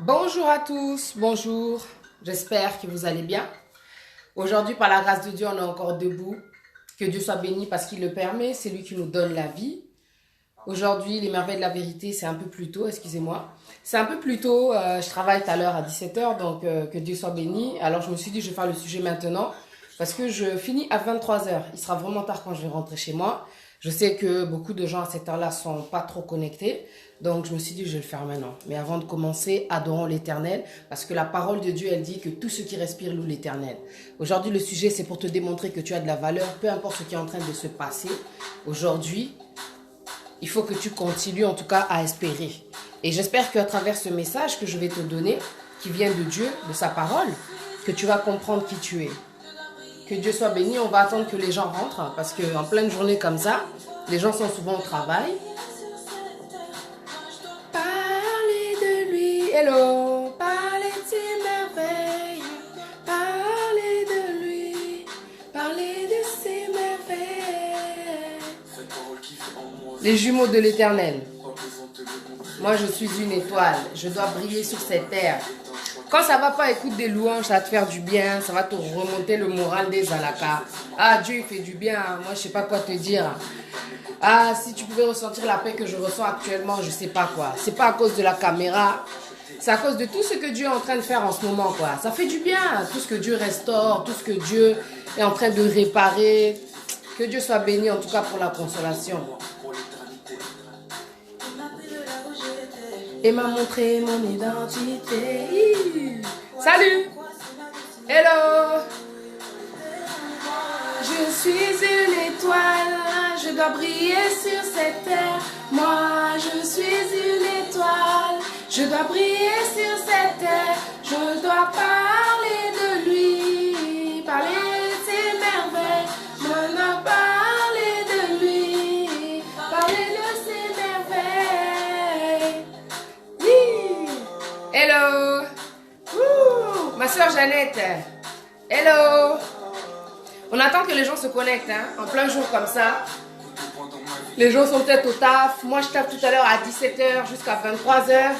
Bonjour à tous, bonjour, j'espère que vous allez bien. Aujourd'hui, par la grâce de Dieu, on est encore debout. Que Dieu soit béni parce qu'il le permet, c'est lui qui nous donne la vie. Aujourd'hui, les merveilles de la vérité, c'est un peu plus tôt, excusez-moi. C'est un peu plus tôt, je travaille tout à l'heure à 17h, donc que Dieu soit béni. Alors je me suis dit, je vais faire le sujet maintenant parce que je finis à 23h. Il sera vraiment tard quand je vais rentrer chez moi. Je sais que beaucoup de gens à cette heure-là sont pas trop connectés. Donc je me suis dit, je vais le faire maintenant. Mais avant de commencer, adorons l'Éternel, parce que la parole de Dieu, elle dit que tout ce qui respire loue l'Éternel. Aujourd'hui, le sujet, c'est pour te démontrer que tu as de la valeur, peu importe ce qui est en train de se passer. Aujourd'hui, il faut que tu continues en tout cas à espérer. Et j'espère qu'à travers ce message que je vais te donner, qui vient de Dieu, de sa parole, que tu vas comprendre qui tu es. Que Dieu soit béni, on va attendre que les gens rentrent, parce qu'en pleine journée comme ça, les gens sont souvent au travail. Parlez de lui, hello, parlez de ses merveilles, parlez de lui, parlez de ses merveilles. Les jumeaux de l'Éternel. Moi, je suis une étoile, je dois briller sur cette terre. Quand ça va pas, écoute des louanges, ça va te faire du bien, ça va te remonter le moral des alaka. Ah, Dieu, il fait du bien, moi, je sais pas quoi te dire. Ah, si tu pouvais ressentir la paix que je ressens actuellement, je sais pas quoi. C'est pas à cause de la caméra, c'est à cause de tout ce que Dieu est en train de faire en ce moment, quoi. Ça fait du bien, tout ce que Dieu restaure, tout ce que Dieu est en train de réparer. Que Dieu soit béni, en tout cas, pour la consolation. Et m'a montré mon identité. Salut! Hello! Je suis une étoile, je dois briller sur cette terre. Moi, je suis une étoile, je dois briller sur cette terre. Je dois parler de lui, parler de ses merveilles. Je dois parler de lui, parler de ses merveilles. Oui. Hello! Ouh, ma soeur Jeannette. Hello! On attend que les gens se connectent, hein, en plein jour comme ça. Les gens sont peut-être au taf. Moi, je tape tout à l'heure à 17h jusqu'à 23h.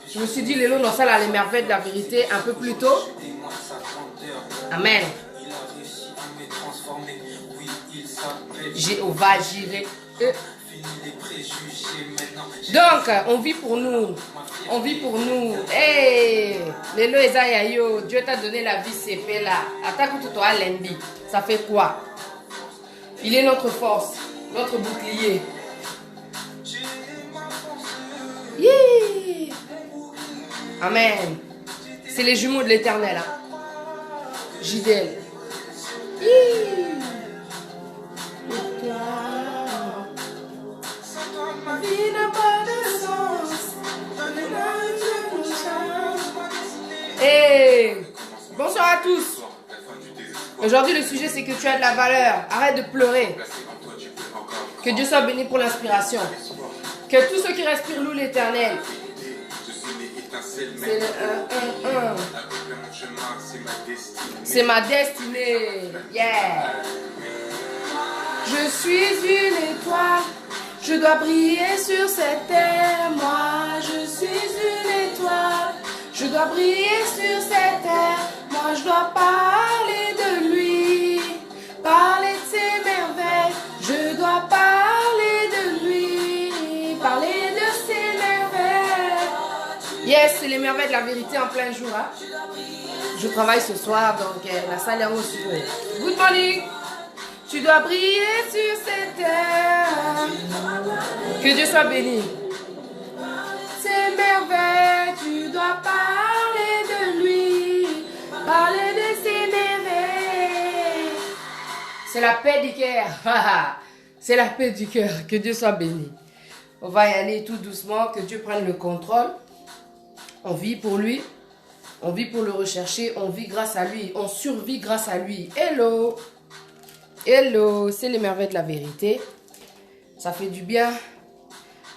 Je me suis dit, Lélo, dans ça, là, les merveilles de la vérité, un peu plus tôt. Amen. Jéhovah, j'irai. Donc, on vit pour nous. On vit pour nous. Hey, Lélo Ezayayo, Dieu t'a donné la vie, c'est fait là. Attaque tout toi lundi. Ça fait quoi? Il est notre force, notre bouclier. Yeah. Amen. C'est les jumeaux de l'Éternel. Hein. JDL. Yeah. Hey. Bonsoir à tous. Aujourd'hui, le sujet, c'est que tu as de la valeur. Arrête de pleurer. Que Dieu soit béni pour l'inspiration. Que tout ce qui respire loue l'Éternel. C'est le 1. C'est ma destinée. Yeah. Je suis une étoile. Je dois briller sur cette terre. Moi, je suis une étoile. Je dois briller sur cette terre. Moi, je dois parler de lui, parler de ses merveilles. Je dois parler de lui, parler de ses merveilles. Yes, c'est les merveilles de la vérité en plein jour. Hein? Je travaille ce soir, donc la salle est en haut. Good morning. Tu dois briller sur cette terre. Que Dieu soit béni. Ces merveilles, tu dois parler de lui, parler de ses merveilles. C'est la paix du cœur. C'est la paix du cœur. Que Dieu soit béni. On va y aller tout doucement, que Dieu prenne le contrôle. On vit pour lui. On vit pour le rechercher. On vit grâce à lui. On survit grâce à lui. Hello. Hello. C'est les merveilles de la vérité. Ça fait du bien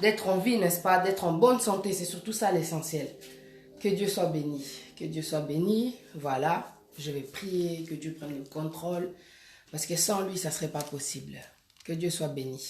d'être en vie, n'est-ce pas? D'être en bonne santé. C'est surtout ça l'essentiel. Que Dieu soit béni. Que Dieu soit béni. Voilà. Je vais prier que Dieu prenne le contrôle. Parce que sans lui, ça ne serait pas possible. Que Dieu soit béni.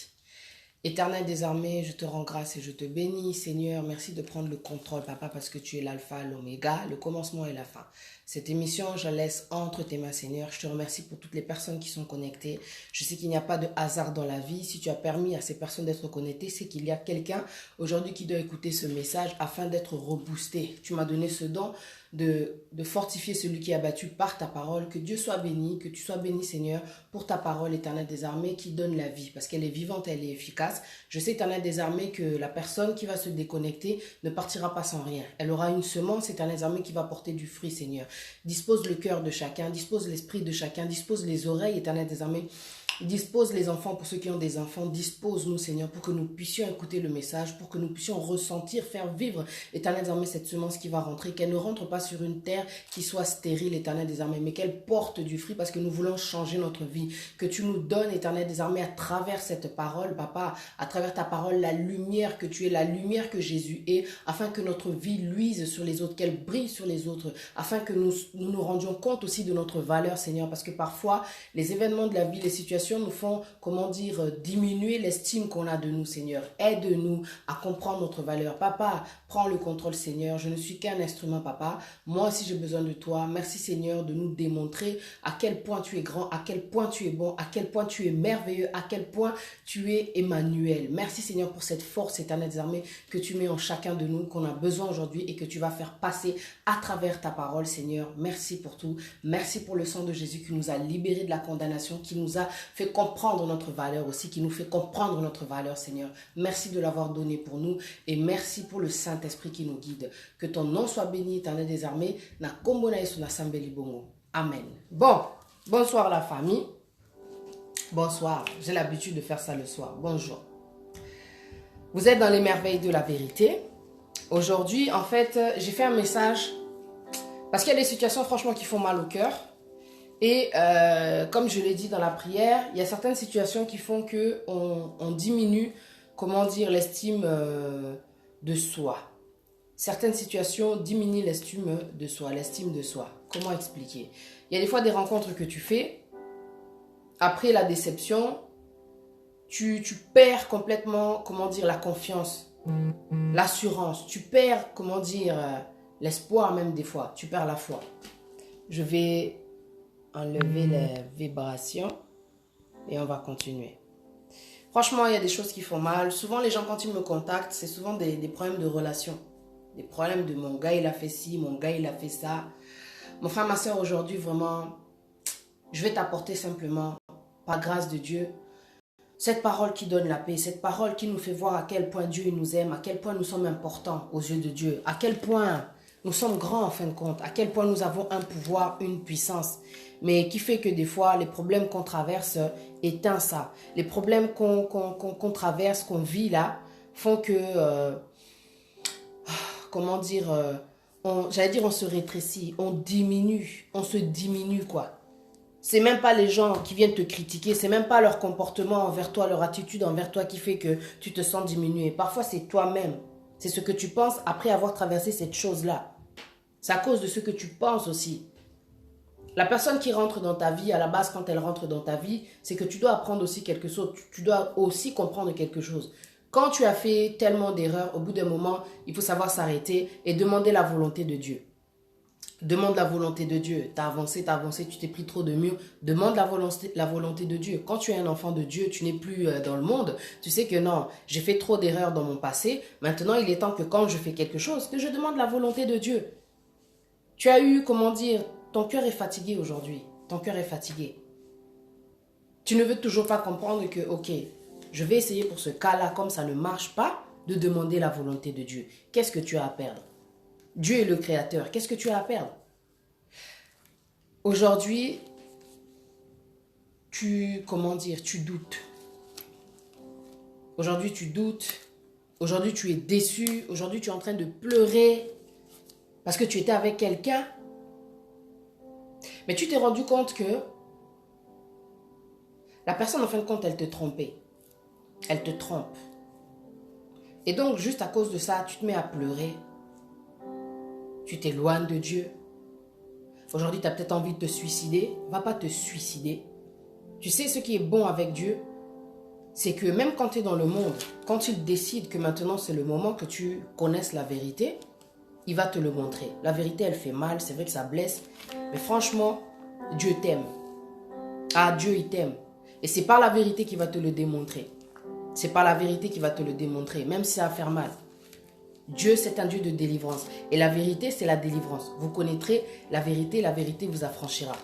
Éternel des armées, je te rends grâce et je te bénis, Seigneur. Merci de prendre le contrôle, Papa, parce que tu es l'alpha, l'oméga, le commencement et la fin. Cette émission, je la laisse entre tes mains, Seigneur. Je te remercie pour toutes les personnes qui sont connectées. Je sais qu'il n'y a pas de hasard dans la vie. Si tu as permis à ces personnes d'être connectées, c'est qu'il y a quelqu'un aujourd'hui qui doit écouter ce message afin d'être reboosté. Tu m'as donné ce don de fortifier celui qui est abattu par ta parole. Que Dieu soit béni, que tu sois béni, Seigneur, pour ta parole, Éternel des armées, qui donne la vie, parce qu'elle est vivante, elle est efficace. Je sais, Éternel des armées, que la personne qui va se déconnecter ne partira pas sans rien. Elle aura une semence, Éternel des armées, qui va porter du fruit, Seigneur. Dispose le cœur de chacun, dispose l'esprit de chacun, dispose les oreilles, Éternel des armées. Dispose les enfants pour ceux qui ont des enfants. Dispose-nous, Seigneur, pour que nous puissions écouter le message, pour que nous puissions ressentir, faire vivre, Éternel des armées, cette semence qui va rentrer, qu'elle ne rentre pas sur une terre qui soit stérile, Éternel des armées, mais qu'elle porte du fruit parce que nous voulons changer notre vie. Que tu nous donnes, Éternel des armées, à travers cette parole, Papa, à travers ta parole, la lumière, que tu es la lumière que Jésus est, afin que notre vie luise sur les autres, qu'elle brille sur les autres, afin que nous rendions compte aussi de notre valeur, Seigneur, parce que parfois, les événements de la vie, les situations nous font, diminuer l'estime qu'on a de nous, Seigneur. Aide-nous à comprendre notre valeur. Papa, prends le contrôle, Seigneur. Je ne suis qu'un instrument, Papa. Moi aussi, j'ai besoin de toi. Merci, Seigneur, de nous démontrer à quel point tu es grand, à quel point tu es bon, à quel point tu es merveilleux, à quel point tu es Emmanuel. Merci, Seigneur, pour cette force, Éternel des armées, que tu mets en chacun de nous, qu'on a besoin aujourd'hui et que tu vas faire passer à travers ta parole, Seigneur. Merci pour tout. Merci pour le sang de Jésus qui nous a libérés de la condamnation, qui nous a fait comprendre notre valeur aussi, qui nous fait comprendre notre valeur, Seigneur. Merci de l'avoir donné pour nous et merci pour le Saint-Esprit qui nous guide. Que ton nom soit béni, Éternel des armées. Amen. Bon, bonsoir la famille. Bonsoir, j'ai l'habitude de faire ça le soir. Bonjour. Vous êtes dans les merveilles de la vérité. Aujourd'hui, en fait, j'ai fait un message parce qu'il y a des situations franchement qui font mal au cœur. Et comme je l'ai dit dans la prière, il y a certaines situations qui font qu'on diminue, l'estime de soi. Certaines situations diminuent l'estime de soi, Comment expliquer? Il y a des fois des rencontres que tu fais, après la déception, tu perds complètement, la confiance, l'assurance. Tu perds, l'espoir même des fois. Tu perds la foi. Je vais enlever les vibrations et on va continuer. Franchement, il y a des choses qui font mal. Souvent, les gens, quand ils me contactent, c'est souvent des problèmes de relation. Des problèmes de mon gars, il a fait ci, mon gars, il a fait ça. Mon frère, ma soeur, aujourd'hui, vraiment, je vais t'apporter simplement, par grâce de Dieu, cette parole qui donne la paix, cette parole qui nous fait voir à quel point Dieu nous aime, à quel point nous sommes importants aux yeux de Dieu, à quel point nous sommes grands en fin de compte, à quel point nous avons un pouvoir, une puissance, mais qui fait que des fois, les problèmes qu'on traverse éteignent ça. Les problèmes qu'on traverse, qu'on vit là, font que, on se rétrécit, on se diminue quoi. C'est même pas les gens qui viennent te critiquer, c'est même pas leur comportement envers toi, leur attitude envers toi qui fait que tu te sens diminué. Parfois, c'est toi-même. C'est ce que tu penses après avoir traversé cette chose-là. C'est à cause de ce que tu penses aussi. La personne qui rentre dans ta vie, à la base, quand elle rentre dans ta vie, c'est que tu dois apprendre aussi quelque chose. Tu dois aussi comprendre quelque chose. Quand tu as fait tellement d'erreurs, au bout d'un moment, il faut savoir s'arrêter et demander la volonté de Dieu. Demande la volonté de Dieu. T'as avancé, tu t'es pris trop de murs. Demande la volonté de Dieu. Quand tu es un enfant de Dieu, tu n'es plus dans le monde. Tu sais que non, j'ai fait trop d'erreurs dans mon passé. Maintenant, il est temps que quand je fais quelque chose, que je demande la volonté de Dieu. Tu as eu, ton cœur est fatigué aujourd'hui. Ton cœur est fatigué. Tu ne veux toujours pas comprendre que, ok, je vais essayer pour ce cas-là, comme ça ne marche pas, de demander la volonté de Dieu. Qu'est-ce que tu as à perdre? Dieu est le créateur. Qu'est-ce que tu as à perdre? Aujourd'hui, tu doutes. Aujourd'hui, tu doutes. Aujourd'hui, tu es déçu. Aujourd'hui, tu es en train de pleurer parce que tu étais avec quelqu'un. Mais tu t'es rendu compte que la personne, en fin de compte, elle te trompait. Elle te trompe. Et donc, juste à cause de ça, tu te mets à pleurer. Tu t'éloignes de Dieu. Aujourd'hui, tu as peut-être envie de te suicider. Va pas te suicider. Tu sais ce qui est bon avec Dieu? c'est que même quand tu es dans le monde, quand il décide que maintenant c'est le moment que tu connaisses la vérité, il va te le montrer. La vérité, elle fait mal, c'est vrai que ça blesse, mais franchement, Dieu t'aime. Ah, Dieu, il t'aime. Et c'est pas la vérité qui va te le démontrer. C'est pas la vérité qui va te le démontrer, même si ça va faire mal. Dieu, c'est un Dieu de délivrance. Et la vérité, c'est la délivrance. Vous connaîtrez la vérité vous affranchira.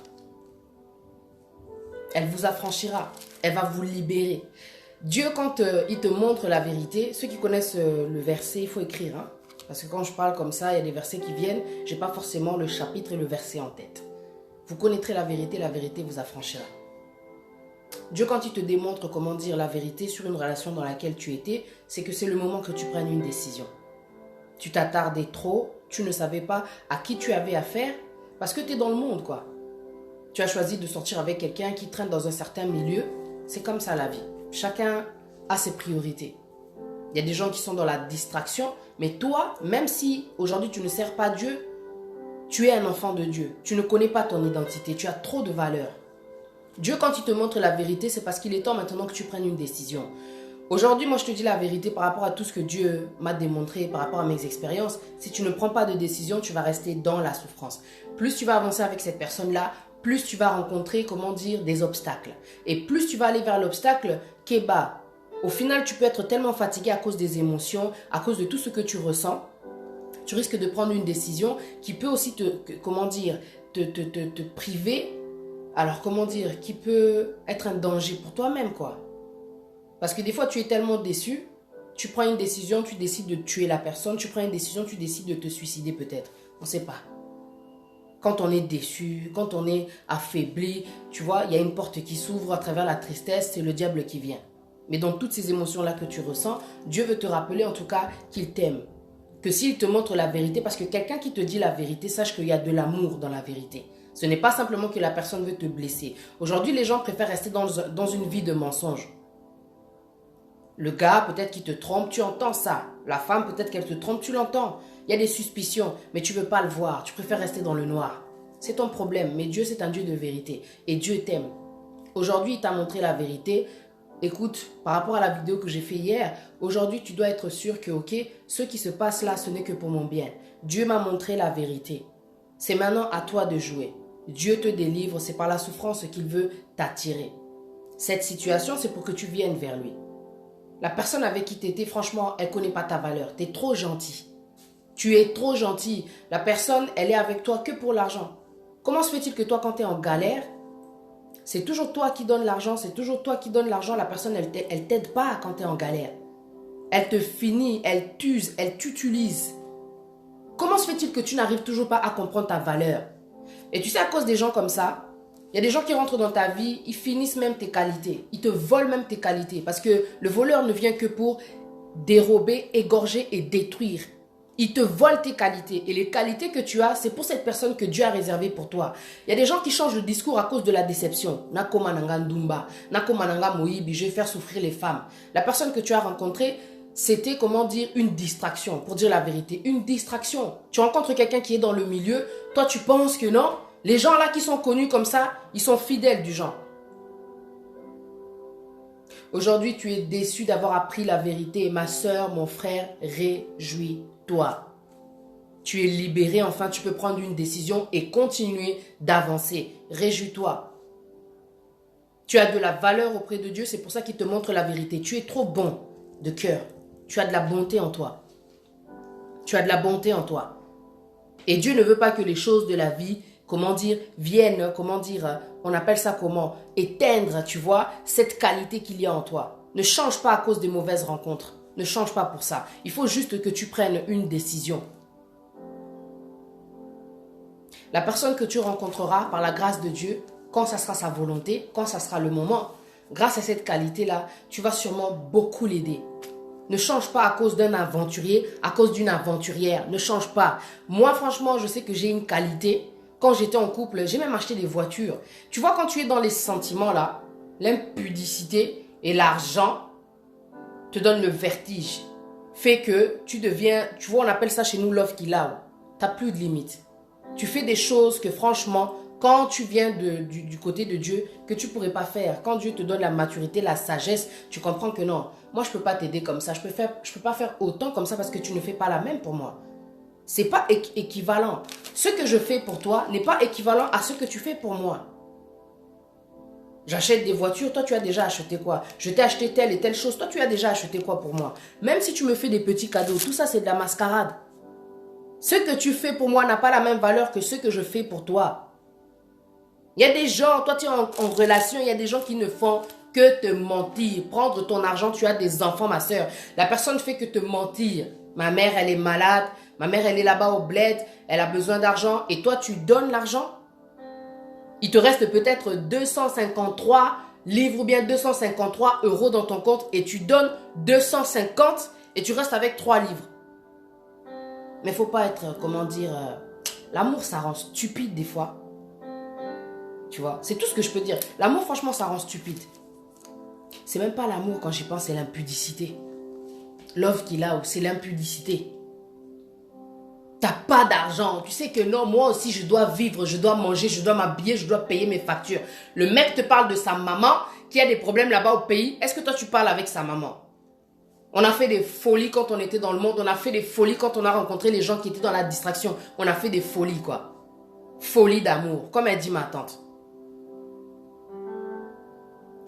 Elle vous affranchira. Elle va vous libérer. Dieu, quand il te montre la vérité, ceux qui connaissent le verset, il faut écrire. Hein, parce que quand je parle comme ça, il y a des versets qui viennent. Je n'ai pas forcément le chapitre et le verset en tête. Vous connaîtrez la vérité vous affranchira. Dieu, quand il te démontre comment dire la vérité sur une relation dans laquelle tu étais, c'est que c'est le moment que tu prennes une décision. Tu t'attardais trop, tu ne savais pas à qui tu avais affaire, parce que tu es dans le monde, quoi. Tu as choisi de sortir avec quelqu'un qui traîne dans un certain milieu. C'est comme ça la vie. Chacun a ses priorités. Il y a des gens qui sont dans la distraction, mais toi, même si aujourd'hui tu ne sers pas Dieu, tu es un enfant de Dieu. Tu ne connais pas ton identité, tu as trop de valeur. Dieu, quand il te montre la vérité, c'est parce qu'il est temps maintenant que tu prennes une décision. Aujourd'hui, moi, je te dis la vérité par rapport à tout ce que Dieu m'a démontré, par rapport à mes expériences. Si tu ne prends pas de décision, tu vas rester dans la souffrance. Plus tu vas avancer avec cette personne-là, plus tu vas rencontrer, comment dire, des obstacles. Et plus tu vas aller vers l'obstacle, qu'est-bas. Au final, tu peux être tellement fatigué à cause des émotions, à cause de tout ce que tu ressens. Tu risques de prendre une décision qui peut aussi te priver. Alors, comment dire, qui peut être un danger pour toi-même, quoi. Parce que des fois, tu es tellement déçu, tu prends une décision, tu décides de tuer la personne, tu prends une décision, tu décides de te suicider peut-être. On ne sait pas. Quand on est déçu, quand on est affaibli, tu vois, il y a une porte qui s'ouvre à travers la tristesse, c'est le diable qui vient. Mais dans toutes ces émotions-là que tu ressens, Dieu veut te rappeler en tout cas qu'il t'aime. Que s'il te montre la vérité, parce que quelqu'un qui te dit la vérité, sache qu'il y a de l'amour dans la vérité. Ce n'est pas simplement que la personne veut te blesser. Aujourd'hui, les gens préfèrent rester dans une vie de mensonge. Le gars, peut-être qu'il te trompe, tu entends ça. La femme, peut-être qu'elle te trompe, tu l'entends. Il y a des suspicions, mais tu ne veux pas le voir. Tu préfères rester dans le noir. C'est ton problème, mais Dieu, c'est un Dieu de vérité. Et Dieu t'aime. Aujourd'hui, il t'a montré la vérité. Écoute, par rapport à la vidéo que j'ai fait hier, aujourd'hui, tu dois être sûr que, ok, ce qui se passe là, ce n'est que pour mon bien. Dieu m'a montré la vérité. C'est maintenant à toi de jouer. Dieu te délivre, c'est par la souffrance qu'il veut t'attirer. Cette situation, c'est pour que tu viennes vers lui. La personne avec qui tu étais, franchement, elle ne connaît pas ta valeur. Tu es trop gentil. Tu es trop gentil. La personne, elle est avec toi que pour l'argent. Comment se fait-il que toi, quand tu es en galère, c'est toujours toi qui donnes l'argent, c'est toujours toi qui donnes l'argent. La personne, elle t'aide pas quand tu es en galère. Elle te finit, elle t'use, elle t'utilise. Comment se fait-il que tu n'arrives toujours pas à comprendre ta valeur? Et tu sais, à cause des gens comme ça, il y a des gens qui rentrent dans ta vie, ils finissent même tes qualités. Ils te volent même tes qualités. Parce que le voleur ne vient que pour dérober, égorger et détruire. Il te vole tes qualités. Et les qualités que tu as, c'est pour cette personne que Dieu a réservée pour toi. Il y a des gens qui changent de discours à cause de la déception. Nakoma nanga ndumba, nakoma nanga moïbi, je vais faire souffrir les femmes. La personne que tu as rencontrée, c'était, comment dire, une distraction. Pour dire la vérité, une distraction. Tu rencontres quelqu'un qui est dans le milieu, toi tu penses que non. Les gens là qui sont connus comme ça, ils sont fidèles du genre. Aujourd'hui, tu es déçu d'avoir appris la vérité. Ma soeur, mon frère, réjouis-toi. Tu es libéré, enfin, tu peux prendre une décision et continuer d'avancer. Réjouis-toi. Tu as de la valeur auprès de Dieu, c'est pour ça qu'il te montre la vérité. Tu es trop bon de cœur. Tu as de la bonté en toi. Tu as de la bonté en toi. Et Dieu ne veut pas que les choses de la vie, comment dire, viennent, comment dire, on appelle ça comment, éteindre, tu vois, cette qualité qu'il y a en toi. Ne change pas à cause des mauvaises rencontres. Ne change pas pour ça. Il faut juste que tu prennes une décision. La personne que tu rencontreras par la grâce de Dieu, quand ça sera sa volonté, quand ça sera le moment, grâce à cette qualité-là, tu vas sûrement beaucoup l'aider. Ne change pas à cause d'un aventurier, à cause d'une aventurière. Ne change pas. Moi, franchement, je sais que j'ai une qualité. Quand j'étais en couple, j'ai même acheté des voitures. Tu vois, quand tu es dans les sentiments là, l'impudicité et l'argent te donnent le vertige. Fait que tu deviens, tu vois, on appelle ça chez nous love kill out. Tu n'as plus de limites. Tu fais des choses que franchement, quand tu viens du côté de Dieu, que tu ne pourrais pas faire. Quand Dieu te donne la maturité, la sagesse, tu comprends que non, moi je ne peux pas t'aider comme ça. Je peux pas faire autant comme ça parce que tu ne fais pas la même pour moi. Ce n'est pas équivalent. Ce que je fais pour toi n'est pas équivalent à ce que tu fais pour moi. J'achète des voitures, toi tu as déjà acheté quoi? Je t'ai acheté telle et telle chose, toi tu as déjà acheté quoi pour moi? Même si tu me fais des petits cadeaux, tout ça c'est de la mascarade. Ce que tu fais pour moi n'a pas la même valeur que ce que je fais pour toi. Il y a des gens, toi tu es en relation, il y a des gens qui ne font que te mentir. Prendre ton argent, tu as des enfants ma soeur. La personne ne fait que te mentir. Ma mère elle est malade, ma mère elle est là-bas au bled, elle a besoin d'argent et toi tu donnes l'argent. Il te reste peut-être 253 livres ou bien 253 euros dans ton compte et tu donnes 250 et tu restes avec 3 livres. Mais il ne faut pas être, comment dire, l'amour ça rend stupide des fois. Tu vois, c'est tout ce que je peux dire. L'amour franchement ça rend stupide. C'est même pas l'amour quand j'y pense, c'est l'impudicité. Love qu'il a, c'est l'impudicité. T'as pas d'argent. Tu sais que non, moi aussi je dois vivre, je dois manger, je dois m'habiller, je dois payer mes factures. Le mec te parle de sa maman qui a des problèmes là-bas au pays. Est-ce que toi tu parles avec sa maman? On a fait des folies quand on était dans le monde. On a fait des folies quand on a rencontré les gens qui étaient dans la distraction. On a fait des folies quoi. Folie d'amour, comme elle dit ma tante.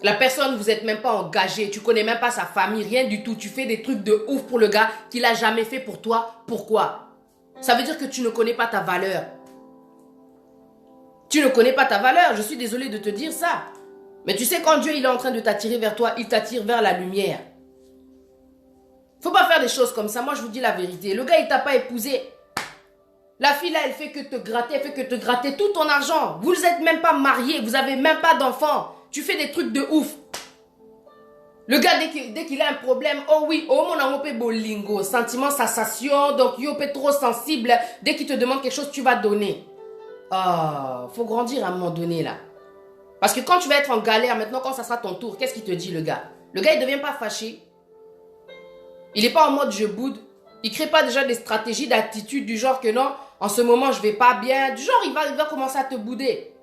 La personne, vous n'êtes même pas engagé, tu connais même pas sa famille, rien du tout. Tu fais des trucs de ouf pour le gars qu'il n'a jamais fait pour toi. Pourquoi? Ça veut dire que tu ne connais pas ta valeur. Tu ne connais pas ta valeur, je suis désolée de te dire ça. Mais tu sais, quand Dieu il est en train de t'attirer vers toi, il t'attire vers la lumière. Faut pas faire des choses comme ça, moi je vous dis la vérité. Le gars il t'a pas épousé. La fille là, elle fait que te gratter tout ton argent. Vous n'êtes même pas mariés, vous n'avez même pas d'enfants. Tu fais des trucs de ouf. Le gars, dès qu'il a un problème, oh oui, oh mon amour, bolingo, sentiment, sensation, donc yo, trop sensible. Dès qu'il te demande quelque chose, tu vas donner. Oh, faut grandir à un moment donné là. Parce que quand tu vas être en galère, maintenant quand ça sera ton tour, qu'est-ce qu'il te dit le gars? Le gars, il ne devient pas fâché. Il n'est pas en mode je boude. Il ne crée pas déjà des stratégies d'attitude du genre que non, en ce moment je ne vais pas bien. Du genre, il va commencer à te bouder.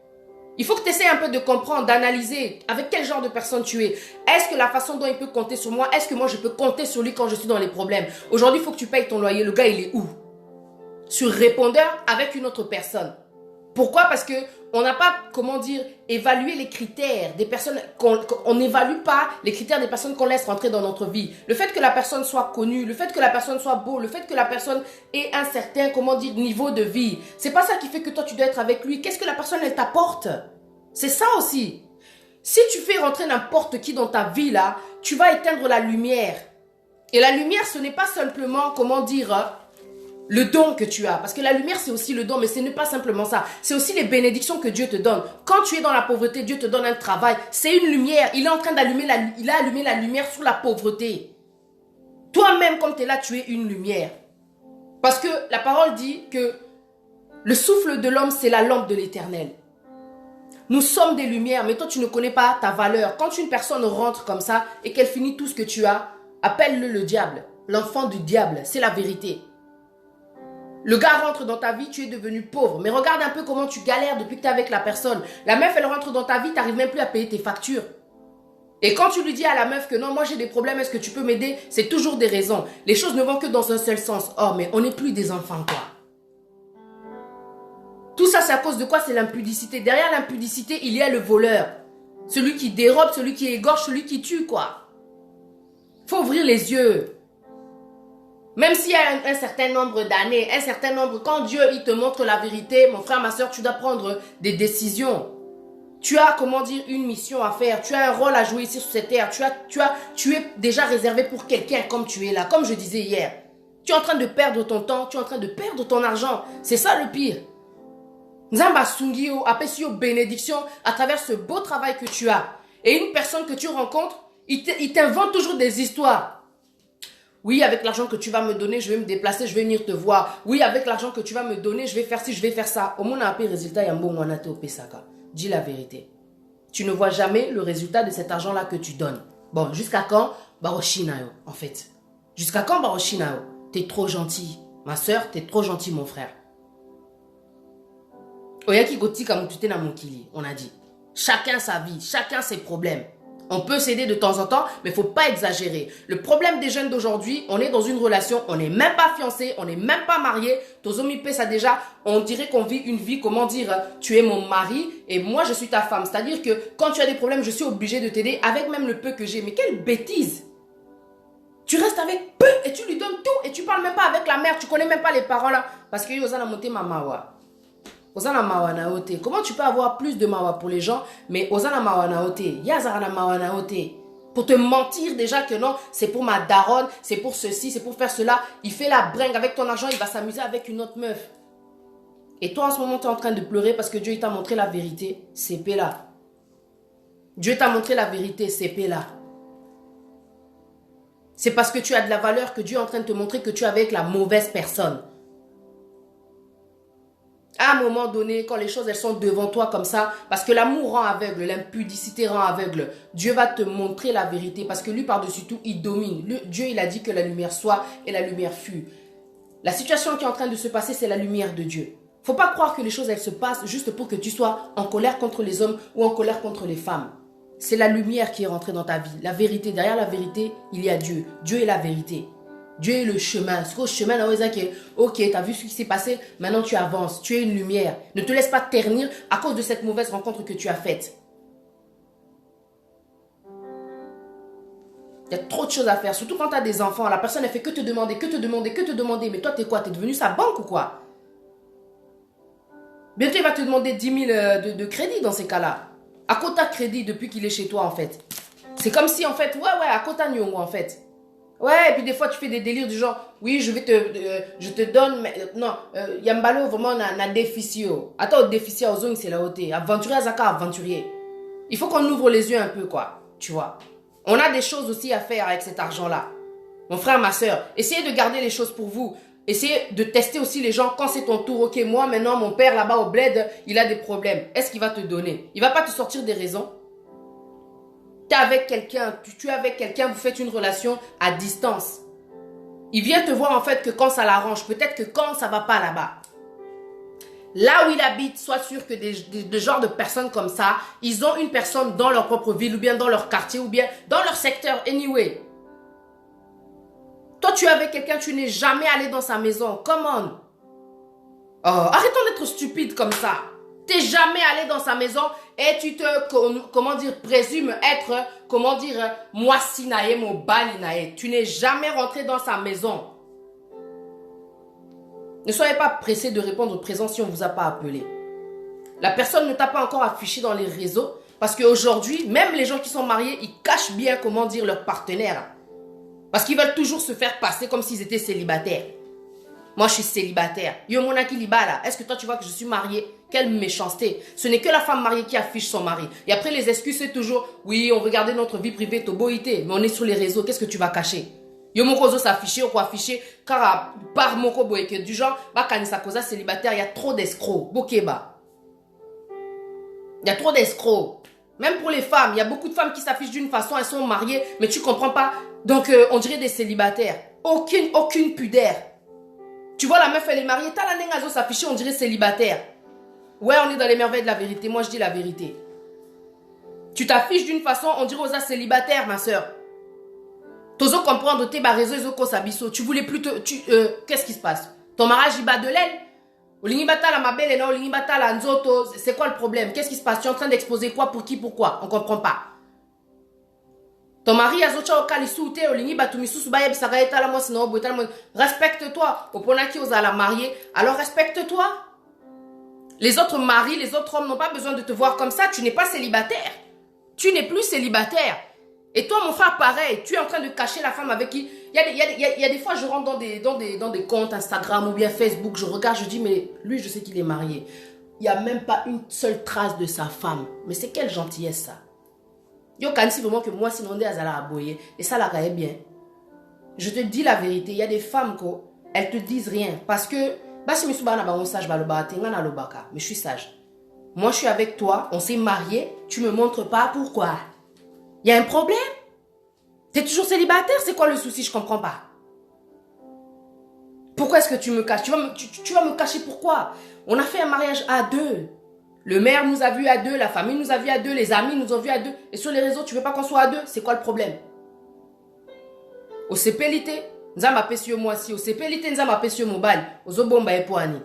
Il faut que tu essaies un peu de comprendre, d'analyser avec quel genre de personne tu es. Est-ce que la façon dont il peut compter sur moi, est-ce que moi je peux compter sur lui quand je suis dans les problèmes? Aujourd'hui, il faut que tu payes ton loyer. Le gars, il est où? Sur répondeur avec une autre personne. Pourquoi? Parce que on n'a pas, comment dire, évalué les critères des personnes, on n'évalue pas les critères des personnes qu'on laisse rentrer dans notre vie. Le fait que la personne soit connue, le fait que la personne soit beau, le fait que la personne ait un certain, comment dire, niveau de vie, c'est pas ça qui fait que toi tu dois être avec lui. Qu'est-ce que la personne elle t'apporte? C'est ça aussi. Si tu fais rentrer n'importe qui dans ta vie là, tu vas éteindre la lumière. Et la lumière, ce n'est pas simplement, comment dire, le don que tu as. Parce que la lumière, c'est aussi le don, mais ce n'est pas simplement ça. C'est aussi les bénédictions que Dieu te donne. Quand tu es dans la pauvreté, Dieu te donne un travail. C'est une lumière. Il est en train d'allumer il a allumé la lumière sur la pauvreté. Toi-même, quand tu es là, tu es une lumière. Parce que la parole dit que le souffle de l'homme, c'est la lampe de l'Éternel. Nous sommes des lumières, mais toi, tu ne connais pas ta valeur. Quand une personne rentre comme ça et qu'elle finit tout ce que tu as, appelle-le le diable. L'enfant du diable, c'est la vérité. Le gars rentre dans ta vie, tu es devenu pauvre. Mais regarde un peu comment tu galères depuis que tu es avec la personne. La meuf, elle rentre dans ta vie, tu n'arrives même plus à payer tes factures. Et quand tu lui dis à la meuf que non, moi j'ai des problèmes, est-ce que tu peux m'aider? C'est toujours des raisons. Les choses ne vont que dans un seul sens. Oh, mais on n'est plus des enfants, quoi. Tout ça, c'est à cause de quoi? C'est l'impudicité. Derrière l'impudicité, il y a le voleur. Celui qui dérobe, celui qui égorge, celui qui tue, quoi. Faut ouvrir les yeux. Même s'il y a un certain nombre d'années, un certain nombre, quand Dieu il te montre la vérité, mon frère, ma soeur, tu dois prendre des décisions. Tu as, comment dire, une mission à faire. Tu as un rôle à jouer ici sur cette terre. Tu es déjà réservé pour quelqu'un comme tu es là. Comme je disais hier. Tu es en train de perdre ton temps. Tu es en train de perdre ton argent. C'est ça le pire. Nzamba Sungio, Apesio bénédiction à travers ce beau travail que tu as. Et une personne que tu rencontres, il t'invente toujours des histoires. Oui, avec l'argent que tu vas me donner, je vais me déplacer, je vais venir te voir. Oui, avec l'argent que tu vas me donner, je vais faire ci, je vais faire ça. Au moins, on a un peu résultat, il y a un bon monaté au Pesaka. Dis la vérité. Tu ne vois jamais le résultat de cet argent-là que tu donnes. Bon, jusqu'à quand? Baroshinayo, en fait. Jusqu'à quand, Baroshinayo? T'es trop gentil. Ma soeur, t'es trop gentil, mon frère. Oyaki goti kamutute na mokili, on a dit. Chacun sa vie, chacun ses problèmes. On peut s'aider de temps en temps, mais il ne faut pas exagérer. Le problème des jeunes d'aujourd'hui, on est dans une relation, on n'est même pas fiancé, on n'est même pas marié. Tozomi ça déjà, on dirait qu'on vit une vie, comment dire, tu es mon mari et moi je suis ta femme. C'est-à-dire que quand tu as des problèmes, je suis obligé de t'aider avec même le peu que j'ai. Mais quelle bêtise! Tu restes avec peu et tu lui donnes tout et tu parles même pas avec la mère, tu connais même pas les parents là. Parce que Yosana monté mamawa. Osana mawa na ote. Comment tu peux avoir plus de mawa pour les gens, mais osana mawa na ote. Yazara mawa na ote. Pour te mentir déjà que non, c'est pour ma daronne, c'est pour ceci, c'est pour faire cela. Il fait la bringue avec ton argent, il va s'amuser avec une autre meuf. Et toi en ce moment tu es en train de pleurer parce que Dieu t'a montré la vérité, c'est là. Dieu t'a montré la vérité, c'est là. C'est parce que tu as de la valeur que Dieu est en train de te montrer que tu es avec la mauvaise personne. À un moment donné, quand les choses elles sont devant toi comme ça, parce que l'amour rend aveugle, l'impudicité rend aveugle, Dieu va te montrer la vérité parce que lui par-dessus tout, il domine. Dieu, il a dit que la lumière soit et la lumière fut. La situation qui est en train de se passer, c'est la lumière de Dieu. Faut pas croire que les choses elles se passent juste pour que tu sois en colère contre les hommes ou en colère contre les femmes. C'est la lumière qui est rentrée dans ta vie. La vérité, derrière la vérité, il y a Dieu. Dieu est la vérité. Dieu est le chemin. C'est qu'au chemin, ok, tu as vu ce qui s'est passé, maintenant tu avances. Tu es une lumière. Ne te laisse pas ternir à cause de cette mauvaise rencontre que tu as faite. Il y a trop de choses à faire. Surtout quand tu as des enfants. La personne, elle fait que te demander, que te demander, que te demander. Mais toi, t'es quoi? T'es devenu sa banque ou quoi? Bientôt, il va te demander 10 000 de crédit dans ces cas-là. À quota crédit depuis qu'il est chez toi, en fait. C'est comme si, en fait, ouais, à quota nyongo, en fait. Ouais, et puis des fois, tu fais des délires du genre, oui, je te donne, mais, non, Yambalo, vraiment, na déficio. Attends, déficit, aux zones, c'est la hauteur. Aventurier, Zaka, aventurier. Il faut qu'on ouvre les yeux un peu, quoi. Tu vois. On a des choses aussi à faire avec cet argent-là. Mon frère, ma soeur, essayez de garder les choses pour vous. Essayez de tester aussi les gens quand c'est ton tour. Ok, moi, maintenant, mon père, là-bas au bled, il a des problèmes. Est-ce qu'il va te donner? Il va pas te sortir des raisons. Tu es avec quelqu'un, tu es avec quelqu'un, vous faites une relation à distance. Il vient te voir en fait que quand ça l'arrange, peut-être que quand ça va pas là-bas. Là où il habite, sois sûr que des genres de personnes comme ça, ils ont une personne dans leur propre ville ou bien dans leur quartier ou bien dans leur secteur, anyway. Toi, tu es avec quelqu'un, tu n'es jamais allé dans sa maison. Come on. Oh, arrêtons d'être stupides comme ça. Tu n'es jamais allé dans sa maison et tu te, présumes être, moissinae, mon balinae. Tu n'es jamais rentré dans sa maison. Ne soyez pas pressé de répondre présent si on ne vous a pas appelé. La personne ne t'a pas encore affiché dans les réseaux parce qu'aujourd'hui, même les gens qui sont mariés, ils cachent bien, leur partenaire. Parce qu'ils veulent toujours se faire passer comme s'ils étaient célibataires. Moi, je suis célibataire. Yo monaki libala. Est-ce que toi, tu vois que je suis mariée? Quelle méchanceté. Ce n'est que la femme mariée qui affiche son mari. Et après, les excuses, c'est toujours, oui, on veut garder notre vie privée, toboïté. Mais on est sur les réseaux. Qu'est-ce que tu vas cacher? Yo mon kozo s'afficher ou quoi afficher? Car par mon koboé que du genre, bah, kanisa koza célibataire, il y a trop d'escrocs. Bokeba. Il y a trop d'escrocs. Même pour les femmes, il y a beaucoup de femmes qui s'affichent d'une façon, elles sont mariées, mais tu comprends pas. Donc, on dirait des célibataires. Aucune pudeur. Tu vois, la meuf, elle est mariée. T'as la nengazo s'afficher, on dirait célibataire. Ouais, on est dans les merveilles de la vérité. Moi, je dis la vérité. Tu t'affiches d'une façon, on dirait aux célibataire, ma soeur. T'oses comprendre, t'es réseau, tu voulais plus te... qu'est-ce qui se passe? Ton mariage, il bat de l'aile. C'est quoi le problème? Qu'est-ce qui se passe? Tu es en train d'exposer quoi? Pour qui? Pourquoi? On comprend pas. Ton mari a zocha okalisute olingi batumisusu baye bisaga etala mo sino boetala mo. Respecte-toi. Oponaki ozala marié, alors respecte-toi. Les autres maris, les autres hommes n'ont pas besoin de te voir comme ça. Tu n'es pas célibataire. Tu n'es plus célibataire. Et toi, mon frère, pareil. Tu es en train de cacher la femme avec qui... Il y a des fois, je rentre dans des comptes Instagram ou bien Facebook. Je regarde, je dis, mais lui, je sais qu'il est marié. Il n'y a même pas une seule trace de sa femme. Mais c'est quelle gentillesse, ça. Yo, kansi vraiment que moi, sinon, on azala aboyer. Et ça, là, est bien. Je te dis la vérité. Il y a des femmes, elles te disent rien. Parce que... Mais je suis sage. Moi, je suis avec toi. On s'est mariés. Tu me montres pas pourquoi. Il y a un problème? T'es toujours célibataire? C'est quoi le souci? Je comprends pas. Pourquoi est-ce que tu me caches? Tu vas me cacher pourquoi? On a fait un mariage à deux. Le maire nous a vus à deux, la famille nous a vus à deux, les amis nous ont vus à deux. Et sur les réseaux, tu veux pas qu'on soit à deux? C'est quoi le problème? Au CPLT, nzamba pesio moi si. Au CPLT, nzamba pesio mobile. Au zobomba et poani.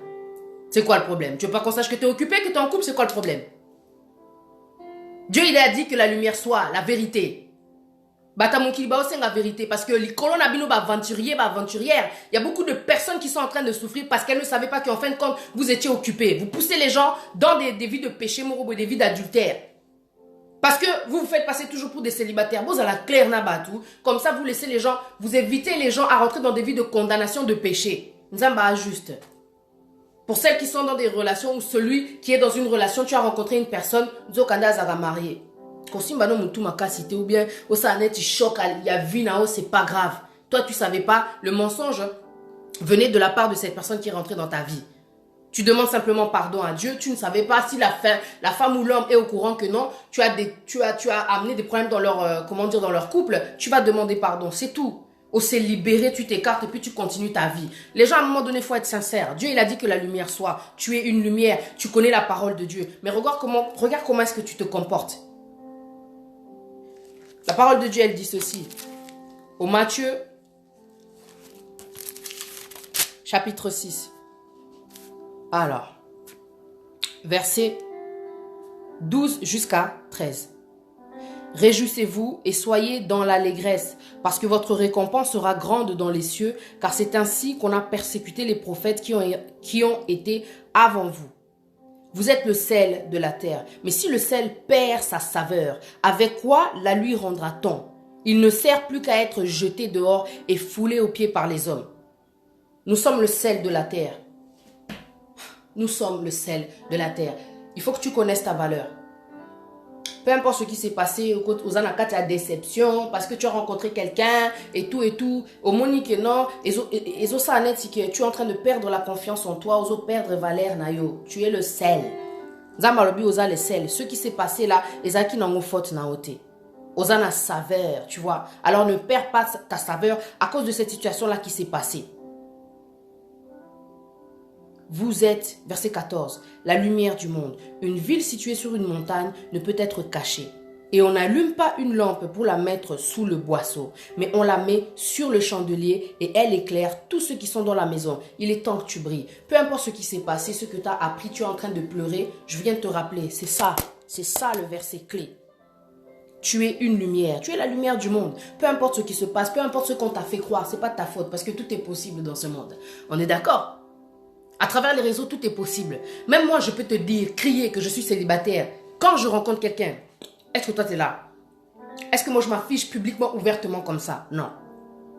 C'est quoi le problème? Tu veux pas qu'on sache que tu es occupé, que tu es en couple? C'est quoi le problème? Dieu, il a dit que la lumière soit la vérité. Bata mon kiliba aussi la vérité. Parce que les colons abino aventurières, il y a beaucoup de personnes qui sont en train de souffrir parce qu'elles ne savaient pas qu'en fin de compte, vous étiez occupés. Vous poussez les gens dans des vies de péché moraux, des vies d'adultère. Parce que vous vous faites passer toujours pour des célibataires. Vous allez clair nabatou. Comme ça, vous laissez les gens, vous évitez les gens à rentrer dans des vies de condamnation, de péché. Nzamba juste. Pour celles qui sont dans des relations ou celui qui est dans une relation, tu as rencontré une personne, Zokanda Zara marié. Kosimbano Moutou Makasité ou bien, Osanet, tu choques, il y a vu Nao, c'est pas grave. Toi, tu savais pas, le mensonge venait de la part de cette personne qui est rentrée dans ta vie. Tu demandes simplement pardon à Dieu, tu ne savais pas si la femme ou l'homme est au courant que non, tu as amené des problèmes dans leur, dans leur couple, tu vas demander pardon, c'est tout. Ou c'est libéré, tu t'écartes et puis tu continues ta vie. Les gens, à un moment donné, il faut être sincère. Dieu, il a dit que la lumière soit. Tu es une lumière, tu connais la parole de Dieu. Mais regarde comment est-ce que tu te comportes. La parole de Dieu, elle dit ceci. Au Matthieu, chapitre 6. Alors, verset 12 jusqu'à 13. Réjouissez-vous et soyez dans l'allégresse, parce que votre récompense sera grande dans les cieux, car c'est ainsi qu'on a persécuté les prophètes qui ont été avant vous. Vous êtes le sel de la terre, mais si le sel perd sa saveur, avec quoi la lui rendra-t-on? Il ne sert plus qu'à être jeté dehors et foulé aux pieds par les hommes. Nous sommes le sel de la terre. Nous sommes le sel de la terre. Il faut que tu connaisses ta valeur. Peu importe ce qui s'est passé, aux anakats, la déception, parce que tu as rencontré quelqu'un, et tout. Au monique, non, et ça net, c'est que tu es en train de perdre la confiance en toi, aux perdre valeur, nayo. Tu es le sel. Zamalobi, osa le sel. Ce qui s'est passé là, les qui n'ont pas faute, naoté. Osa na saveur, tu vois. Alors ne perds pas ta saveur à cause de cette situation-là qui s'est passée. Vous êtes, verset 14, la lumière du monde. Une ville située sur une montagne ne peut être cachée. Et on n'allume pas une lampe pour la mettre sous le boisseau, mais on la met sur le chandelier et elle éclaire tous ceux qui sont dans la maison. Il est temps que tu brilles. Peu importe ce qui s'est passé, ce que tu as appris, tu es en train de pleurer, je viens de te rappeler. C'est ça le verset clé. Tu es une lumière, tu es la lumière du monde. Peu importe ce qui se passe, peu importe ce qu'on t'a fait croire, c'est pas de ta faute parce que tout est possible dans ce monde. On est d'accord? À travers les réseaux, tout est possible. Même moi, je peux te dire, crier que je suis célibataire. Quand je rencontre quelqu'un, est-ce que toi, tu es là? Est-ce que moi, je m'affiche publiquement, ouvertement comme ça? Non.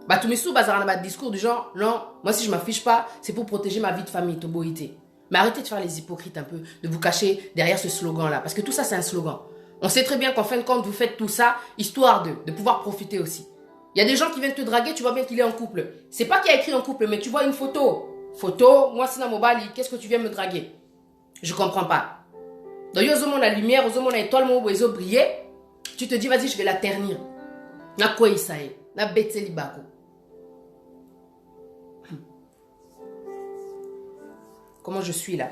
Batumissou, bazarana, discours du genre, non, moi, si je ne m'affiche pas, c'est pour protéger ma vie de famille, toboïté. Mais arrêtez de faire les hypocrites un peu, de vous cacher derrière ce slogan-là. Parce que tout ça, c'est un slogan. On sait très bien qu'en fin de compte, vous faites tout ça, histoire de pouvoir profiter aussi. Il y a des gens qui viennent te draguer, tu vois bien qu'il est en couple. C'est pas qu'il y a écrit en couple, mais tu vois une photo. Moi c'est dans mon bali, qu'est-ce que tu viens me draguer? Je comprends pas. Donc yo zomo la lumière, zomo la étoile, mon oiseau briller, tu te dis vas-y je vais la ternir. Na quoi ça est? Na bête libako. Comment je suis là?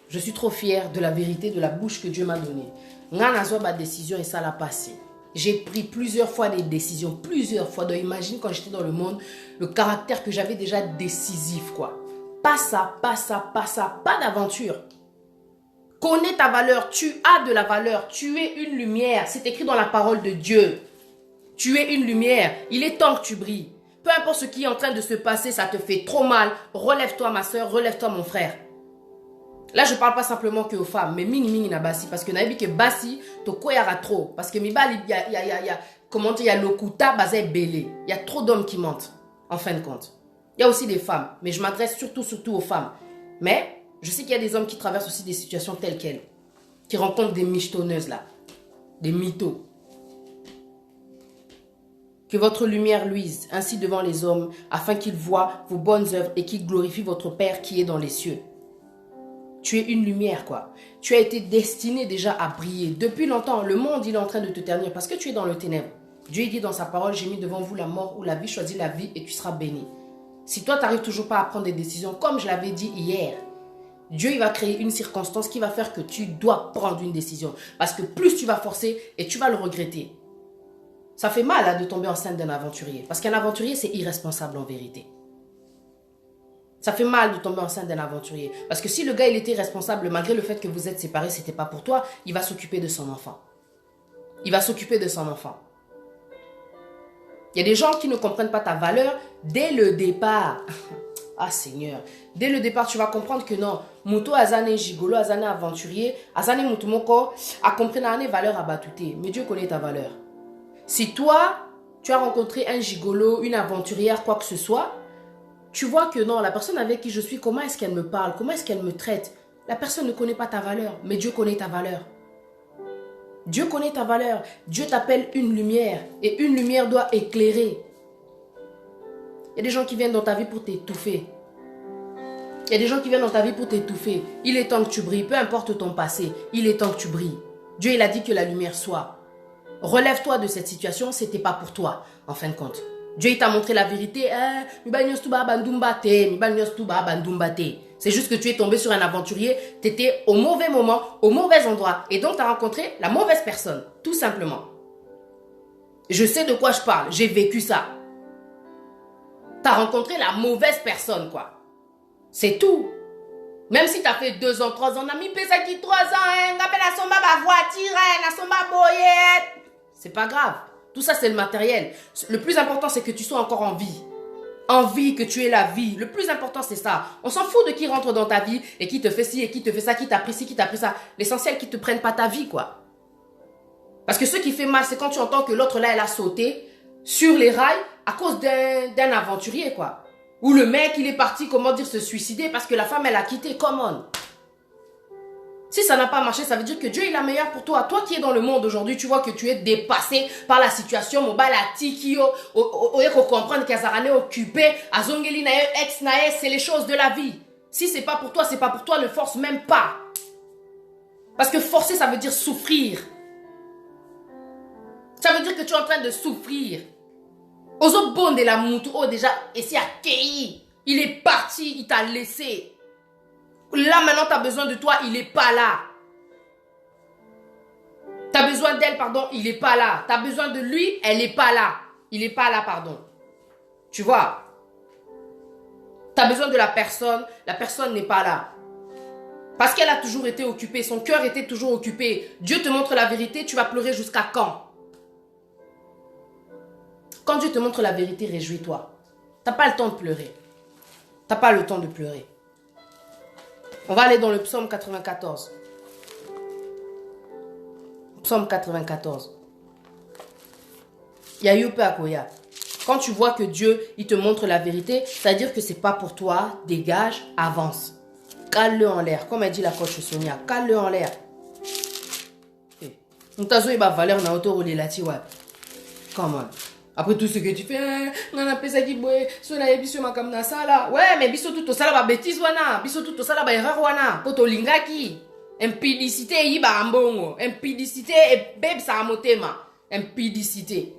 Je suis trop fière de la vérité de la bouche que Dieu m'a donnée. Ngana zo ba décision et ça l'a passé. J'ai pris plusieurs fois des décisions, plusieurs fois. Donc imagine quand j'étais dans le monde, le caractère que j'avais déjà décisif, quoi. Pas ça, pas d'aventure. Connais ta valeur, tu as de la valeur, tu es une lumière. C'est écrit dans la parole de Dieu. Tu es une lumière, il est temps que tu brilles. Peu importe ce qui est en train de se passer, ça te fait trop mal. Relève-toi ma soeur, relève-toi mon frère. Là, je ne parle pas simplement que aux femmes, mais mini na basi. Parce que naïbi que basi, to quoi yara trop. Parce que il y a l'okuta basé belé. Il y a trop d'hommes qui mentent, en fin de compte. Il y a aussi des femmes, mais je m'adresse surtout aux femmes. Mais je sais qu'il y a des hommes qui traversent aussi des situations telles quelles. Qui rencontrent des michetonneuses là. Des mythos. Que votre lumière luise ainsi devant les hommes, afin qu'ils voient vos bonnes œuvres et qu'ils glorifient votre Père qui est dans les cieux. Tu es une lumière, quoi. Tu as été destiné déjà à briller. Depuis longtemps, le monde, il est en train de te ternir parce que tu es dans le ténèbre. Dieu dit dans sa parole, j'ai mis devant vous la mort ou la vie, choisis la vie et tu seras béni. Si toi, tu n'arrives toujours pas à prendre des décisions, comme je l'avais dit hier, Dieu, il va créer une circonstance qui va faire que tu dois prendre une décision. Parce que plus tu vas forcer et tu vas le regretter. Ça fait mal de tomber enceinte d'un aventurier. Parce qu'un aventurier, c'est irresponsable en vérité. Ça fait mal de tomber enceinte d'un aventurier. Parce que si le gars, il était responsable, malgré le fait que vous êtes séparés, c'était pas pour toi, il va s'occuper de son enfant. Il va s'occuper de son enfant. Il y a des gens qui ne comprennent pas ta valeur dès le départ. Ah Seigneur, dès le départ, tu vas comprendre que non, Mouto Azane gigolo, Azane aventurier, Azane Moutumoko a compris la valeur à batouté. Mais Dieu connaît ta valeur. Si toi, tu as rencontré un gigolo, une aventurière, quoi que ce soit, tu vois que non, la personne avec qui je suis, comment est-ce qu'elle me parle, comment est-ce qu'elle me traite? La personne ne connaît pas ta valeur, mais Dieu connaît ta valeur. Dieu connaît ta valeur. Dieu t'appelle une lumière et une lumière doit éclairer. Il y a des gens qui viennent dans ta vie pour t'étouffer. Il y a des gens qui viennent dans ta vie pour t'étouffer. Il est temps que tu brilles, peu importe ton passé, il est temps que tu brilles. Dieu, il a dit que la lumière soit. Relève-toi de cette situation, c'était pas pour toi, en fin de compte. Dieu, il t'a montré la vérité. C'est juste que tu es tombé sur un aventurier, tu étais au mauvais moment, au mauvais endroit. Et donc, tu as rencontré la mauvaise personne, tout simplement. Je sais de quoi je parle, j'ai vécu ça. Tu as rencontré la mauvaise personne, quoi. C'est tout. Même si tu as fait 2 ans, 3 ans, on a mis ça qui 3 ans, c'est pas grave. Tout ça, c'est le matériel. Le plus important, c'est que tu sois encore en vie. En vie, que tu aies la vie. Le plus important, c'est ça. On s'en fout de qui rentre dans ta vie et qui te fait ci et qui te fait ça, qui t'a pris ci, qui t'a pris ça. L'essentiel, qu'ils ne te prennent pas ta vie, quoi. Parce que ce qui fait mal, c'est quand tu entends que l'autre, là, elle a sauté sur les rails à cause d'un aventurier, quoi. Ou le mec, il est parti, comment dire, se suicider parce que la femme, elle a quitté. Come on. Si ça n'a pas marché, ça veut dire que Dieu est la meilleure pour toi. Toi qui es dans le monde aujourd'hui, tu vois que tu es dépassé par la situation. Mon bal a tikio, il faut comprendre qu'Azarane est occupé, Azongeli nae, ex nae, c'est les choses de la vie. Si c'est pas pour toi, c'est pas pour toi, ne force même pas. Parce que forcer, ça veut dire souffrir. Ça veut dire que tu es en train de souffrir. Ozo bon de la moutou, oh déjà, et c'est accueilli. Il est parti, il t'a laissé. Là, maintenant, tu as besoin de toi, il n'est pas là. Tu as besoin d'elle, pardon, il n'est pas là. Tu as besoin de lui, elle n'est pas là. Il n'est pas là, pardon. Tu vois? Tu as besoin de la personne n'est pas là. Parce qu'elle a toujours été occupée, son cœur était toujours occupé. Dieu te montre la vérité, tu vas pleurer jusqu'à quand? Quand Dieu te montre la vérité, réjouis-toi. Tu n'as pas le temps de pleurer. Tu n'as pas le temps de pleurer. On va aller dans le psaume 94. Psaume 94. Yayupe Akoya. Quand tu vois que Dieu, il te montre la vérité, c'est-à-dire que c'est pas pour toi, dégage, avance. Cale-le en l'air. Comme a dit la coach Sonia, cale-le en l'air. Ntazo iba valeur na auto relé lati ouais. Comment? Après tout ce que tu fais, on a ça qui boue, sona ebiso makam na sala. Ouais, mais biso tout sala ba bêtise wana, biso tout sala ba erreur wana, poto lingaki. Impudicité yiba ambongo, impudicité et beb sa motema, impudicité.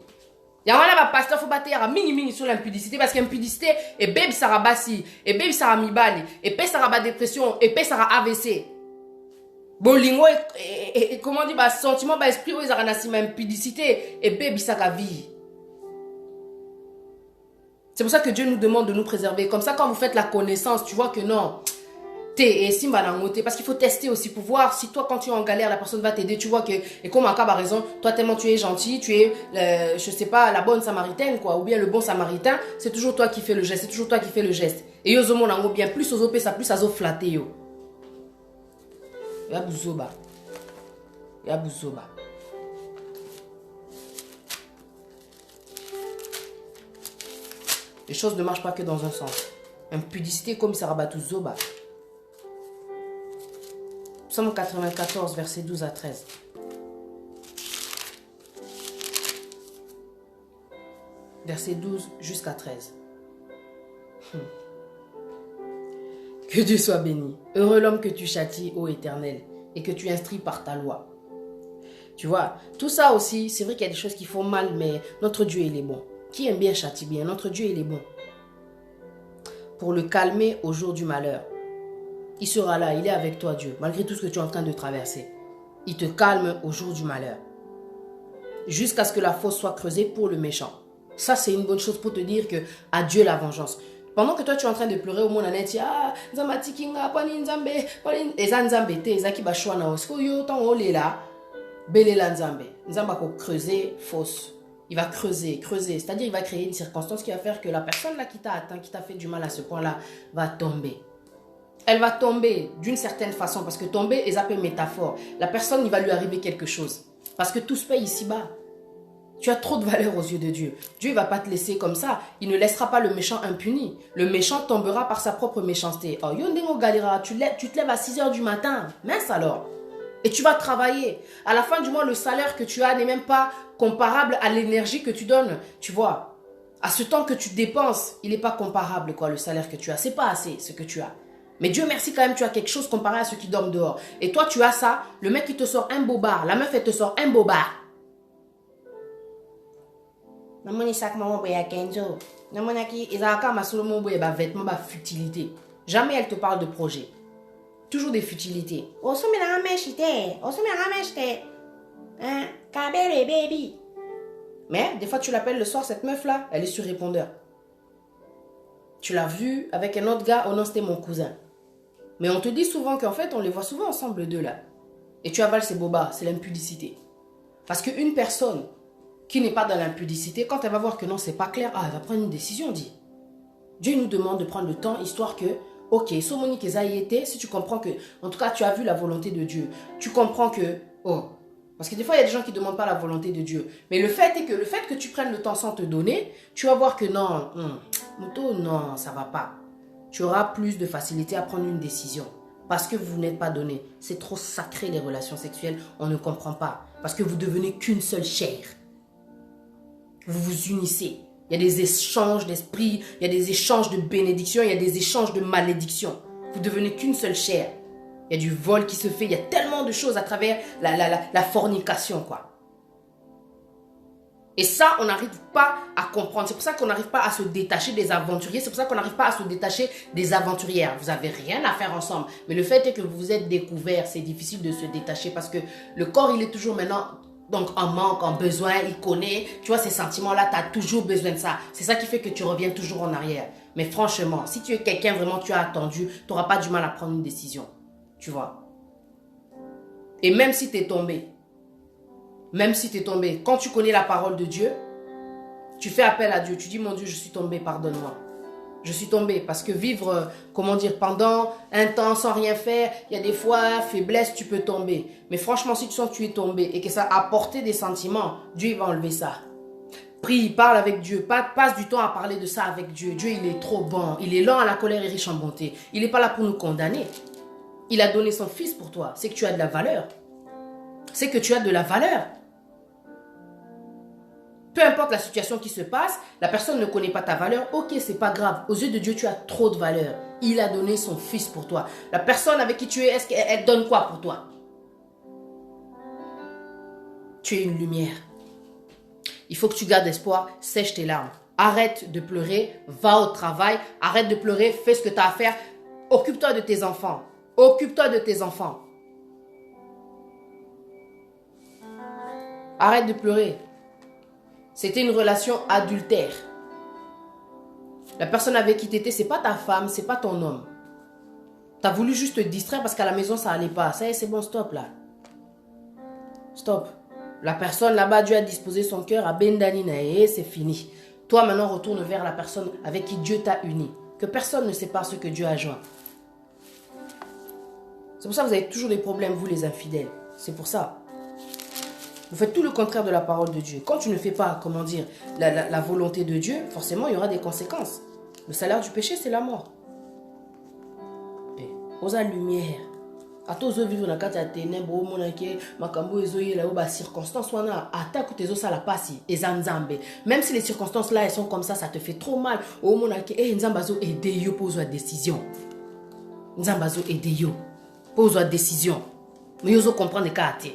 Ya wana ba pasteur faut battre ya mini sur l'impudicité parce qu'impudicité et beb sara basi, et beb sara mibali, et pe sara ba dépression, et pe sara AVC. Bolingo et comment dire ba sentiment ba esprit ou sara nasima impudicité et beb sara vie. C'est pour ça que Dieu nous demande de nous préserver. Comme ça, quand vous faites la connaissance, tu vois que non, parce qu'il faut tester aussi pour voir si toi, quand tu es en galère, la personne va t'aider. Tu vois que, et comme un cas a raison, toi tellement tu es gentil, tu es, je sais pas, la bonne samaritaine, quoi, ou bien le bon samaritain, c'est toujours toi qui fais le geste, c'est toujours toi qui fais le geste. Et yo zomo nango bien, plus ozo pesa, plus azo flatter yo. Ya buzoba. Ya buzoba. Les choses ne marchent pas que dans un sens. Impudicité comme Sarabatou Zoba. Psaume 94, versets 12 à 13. Verset 12 jusqu'à 13. Que Dieu soit béni. Heureux l'homme que tu châties, ô Éternel, et que tu instruis par ta loi. Tu vois, tout ça aussi, c'est vrai qu'il y a des choses qui font mal, mais notre Dieu, il est bon. Qui aime bien châtie bien. Notre Dieu, il est bon. Pour le calmer au jour du malheur. Il sera là, il est avec toi, Dieu, malgré tout ce que tu es en train de traverser. Il te calme au jour du malheur. Jusqu'à ce que la fosse soit creusée pour le méchant. Ça, c'est une bonne chose pour te dire que à Dieu la vengeance. Pendant que toi, tu es en train de pleurer au monde, tu ah, Nzamba tikinga, pani nzambe, pani eza nzambe te, eza ki bashwa na osko yo, tan ole la, bele la nzambe. Nzamba ko creuser fosse. Il va creuser. C'est-à-dire, il va créer une circonstance qui va faire que la personne là qui t'a atteint, qui t'a fait du mal à ce point-là, va tomber. Elle va tomber d'une certaine façon, parce que tomber est un peu métaphore. La personne, il va lui arriver quelque chose. Parce que tout se paye ici-bas. Tu as trop de valeur aux yeux de Dieu. Dieu ne va pas te laisser comme ça. Il ne laissera pas le méchant impuni. Le méchant tombera par sa propre méchanceté. Oh, Yondengo Galera, tu te lèves à 6 h du matin. Mince alors. Et tu vas travailler. À la fin du mois, le salaire que tu as n'est même pas comparable à l'énergie que tu donnes. Tu vois, à ce temps que tu dépenses, il n'est pas comparable, quoi, le salaire que tu as. C'est pas assez ce que tu as. Mais Dieu merci quand même, tu as quelque chose comparé à ceux qui dorment dehors. Et toi, tu as ça. Le mec, il te sort un bobard. La meuf, elle te sort un bobard. Futilité. Jamais elle te parle de projet. Toujours des futilités. Mais des fois, tu l'appelles le soir, cette meuf-là, elle est sur répondeur. Tu l'as vue avec un autre gars, oh non, c'était mon cousin. Mais on te dit souvent qu'en fait, on les voit souvent ensemble, deux là. Et tu avales ces bobards, c'est l'impudicité. Parce qu'une personne qui n'est pas dans l'impudicité, quand elle va voir que non, c'est pas clair, elle va prendre une décision, dit. Dieu nous demande de prendre le temps, histoire que, ok, Somonique et si tu comprends que, en tout cas, tu as vu la volonté de Dieu, tu comprends que, oh, parce que des fois, il y a des gens qui ne demandent pas la volonté de Dieu. Mais le fait est que le fait que tu prennes le temps sans te donner, tu vas voir que non, Moto, non, ça ne va pas. Tu auras plus de facilité à prendre une décision. Parce que vous n'êtes pas donné. C'est trop sacré les relations sexuelles, on ne comprend pas. Parce que vous devenez qu'une seule chair. Vous vous unissez. Il y a des échanges d'esprit, il y a des échanges de bénédictions, il y a des échanges de malédictions. Vous devenez qu'une seule chair. Il y a du vol qui se fait, il y a tellement de choses à travers la fornication, quoi. Et ça, on n'arrive pas à comprendre. C'est pour ça qu'on n'arrive pas à se détacher des aventuriers. C'est pour ça qu'on n'arrive pas à se détacher des aventurières. Vous n'avez rien à faire ensemble. Mais le fait est que vous vous êtes découverts. C'est difficile de se détacher parce que le corps, il est toujours maintenant donc en manque, en besoin. Il connaît, tu vois, ces sentiments-là, tu as toujours besoin de ça. C'est ça qui fait que tu reviens toujours en arrière. Mais franchement, si tu es quelqu'un vraiment, tu as attendu, tu n'auras pas du mal à prendre une décision. Tu vois. Et même si tu es tombé, quand tu connais la parole de Dieu, tu fais appel à Dieu. Tu dis, mon Dieu, je suis tombé, pardonne-moi. Je suis tombé parce que vivre, pendant un temps sans rien faire, il y a des fois, faiblesse, tu peux tomber. Mais franchement, si tu sens que tu es tombé et que ça a apporté des sentiments, Dieu il va enlever ça. Prie, parle avec Dieu, passe du temps à parler de ça avec Dieu. Dieu, il est trop bon. Il est lent à la colère et riche en bonté. Il n'est pas là pour nous condamner. Il a donné son fils pour toi. C'est que tu as de la valeur. C'est que tu as de la valeur. Peu importe la situation qui se passe, la personne ne connaît pas ta valeur, ok, c'est pas grave. Aux yeux de Dieu, tu as trop de valeur. Il a donné son fils pour toi. La personne avec qui tu es, est-ce qu'elle donne quoi pour toi? Tu es une lumière. Il faut que tu gardes espoir, sèche tes larmes. Arrête de pleurer, va au travail, arrête de pleurer, fais ce que tu as à faire. Occupe-toi de tes enfants. Occupe-toi de tes enfants. Arrête de pleurer. C'était une relation adultère. La personne avec qui tu étais, ce n'est pas ta femme, ce n'est pas ton homme. Tu as voulu juste te distraire parce qu'à la maison, ça n'allait pas. Ça y est, c'est bon, stop là. Stop. La personne là-bas, Dieu a disposé son cœur à Bendanina et c'est fini. Toi, maintenant, retourne vers la personne avec qui Dieu t'a uni. Que personne ne sépare ce que Dieu a joint. C'est pour ça que vous avez toujours des problèmes, vous les infidèles. C'est pour ça. Vous faites tout le contraire de la parole de Dieu. Quand tu ne fais pas, la volonté de Dieu, forcément, il y aura des conséquences. Le salaire du péché, c'est la mort. Et, osa lumière. Ata ozo vivre na kati ya ténèbres o mona ke makambo ezoyela o ba circonstances wana ata ko tezo sala pasi eza nzambe. Même si les circonstances là elles sont comme ça te fait trop mal. O mona ke nzambe azo aider yo pour la décision. Nzambe azo aider yo pour la décision. Mais yo zo comprendre ka ate.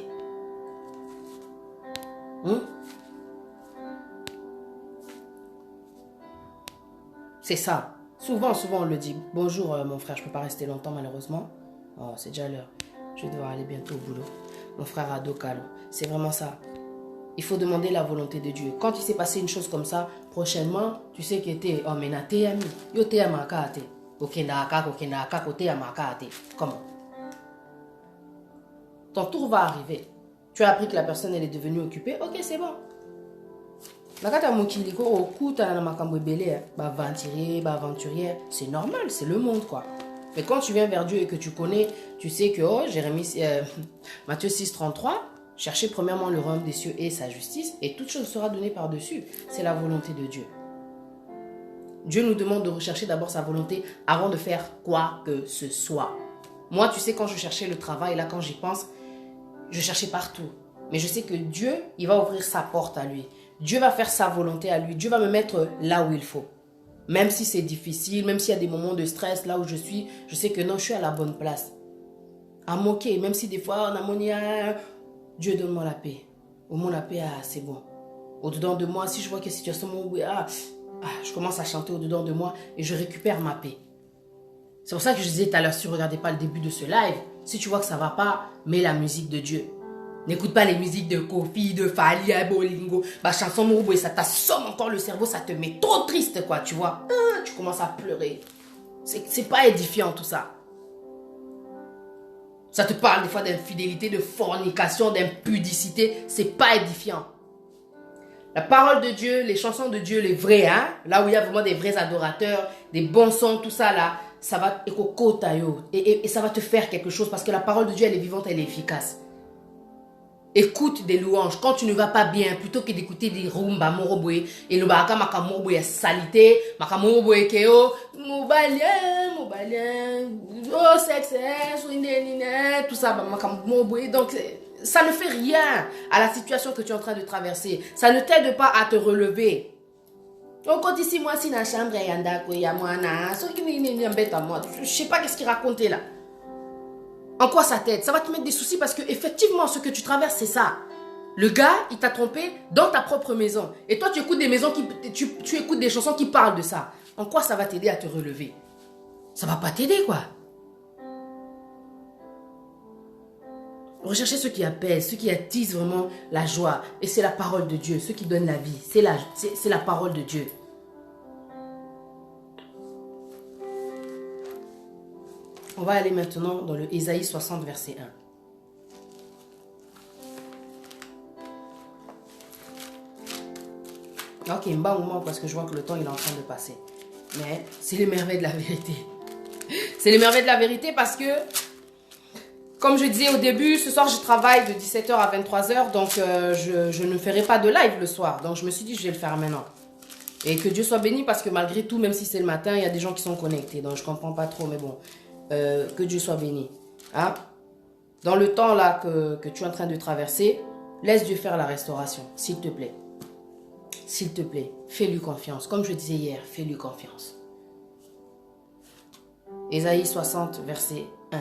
C'est ça. Souvent, on le dit. Bonjour mon frère, je ne peux pas rester longtemps malheureusement. Oh, c'est déjà l'heure. Je vais devoir aller bientôt au boulot. Mon frère Ado Kalo. C'est vraiment ça. Il faut demander la volonté de Dieu. Quand il s'est passé une chose comme ça, prochainement, tu sais que tu es emmenaté, ami. Yo te amakate. Comment? Ton tour va arriver. Tu as appris que la personne elle est devenue occupée. Ok, c'est bon. C'est normal, c'est le monde quoi. Mais quand tu viens vers Dieu et que tu connais, tu sais que Matthieu 6, 33, cherchez premièrement le royaume des cieux et sa justice, et toute chose sera donnée par-dessus. C'est la volonté de Dieu. Dieu nous demande de rechercher d'abord sa volonté avant de faire quoi que ce soit. Moi, tu sais, quand je cherchais le travail, là, quand j'y pense, je cherchais partout. Mais je sais que Dieu, il va ouvrir sa porte à lui. Dieu va faire sa volonté à lui. Dieu va me mettre là où il faut. Même si c'est difficile, même s'il y a des moments de stress là où je suis, je sais que non, je suis à la bonne place. À moquer, même si des fois on a mon Dieu donne-moi la paix. Au moins la paix, c'est bon. Au-dedans de moi, si je vois que la situation je commence à chanter au-dedans de moi et je récupère ma paix. C'est pour ça que je disais tout à l'heure, si tu ne regardais pas le début de ce live, si tu vois que ça ne va pas, mets la musique de Dieu. N'écoute pas les musiques de Kofi, de Fali, Bolingo, chanson Mourbo, et ça t'assomme encore le cerveau, ça te met trop triste, quoi, tu vois. Tu commences à pleurer. C'est pas édifiant tout ça. Ça te parle des fois d'infidélité, de fornication, d'impudicité, c'est pas édifiant. La parole de Dieu, les chansons de Dieu, les vrais, hein, là où il y a vraiment des vrais adorateurs, des bons sons, tout ça là, ça va et ça va te faire quelque chose parce que la parole de Dieu, elle est vivante, elle est efficace. Écoute des louanges quand tu ne vas pas bien plutôt que d'écouter des rumba moroboé et le baka makamoroboé salité makamoroboé keo mobalien oh sexe tout ça makamoroboé. Donc ça ne fait rien à la situation que tu es en train de traverser. Ça ne t'aide pas à te relever. Donc quand ici moi si na chambre yanda ko ya mwana so qui me embête à moi, je sais pas qu'est-ce qu'il racontait là. En quoi ça t'aide? Ça va te mettre des soucis parce que effectivement ce que tu traverses c'est ça. Le gars il t'a trompé dans ta propre maison et toi tu écoutes des maisons tu écoutes des chansons qui parlent de ça. En quoi ça va t'aider à te relever? Ça va pas t'aider quoi. Recherchez ceux qui apaisent, ceux qui attisent vraiment la joie. Et c'est la parole de Dieu, ceux qui donnent la vie. C'est la parole de Dieu. On va aller maintenant dans le Ésaïe 60, verset 1. Ok, un bon moment parce que je vois que le temps il est en train de passer. Mais c'est les merveilles de la vérité. C'est les merveilles de la vérité parce que, comme je disais au début, ce soir je travaille de 17h à 23h. Donc je ne ferai pas de live le soir. Donc je me suis dit je vais le faire maintenant. Et que Dieu soit béni parce que malgré tout, même si c'est le matin, il y a des gens qui sont connectés. Donc je ne comprends pas trop, mais bon. Que Dieu soit béni. Hein? Dans le temps là que tu es en train de traverser, laisse Dieu faire la restauration, s'il te plaît. S'il te plaît, fais-lui confiance. Comme je disais hier, fais-lui confiance. Ésaïe 60, verset 1.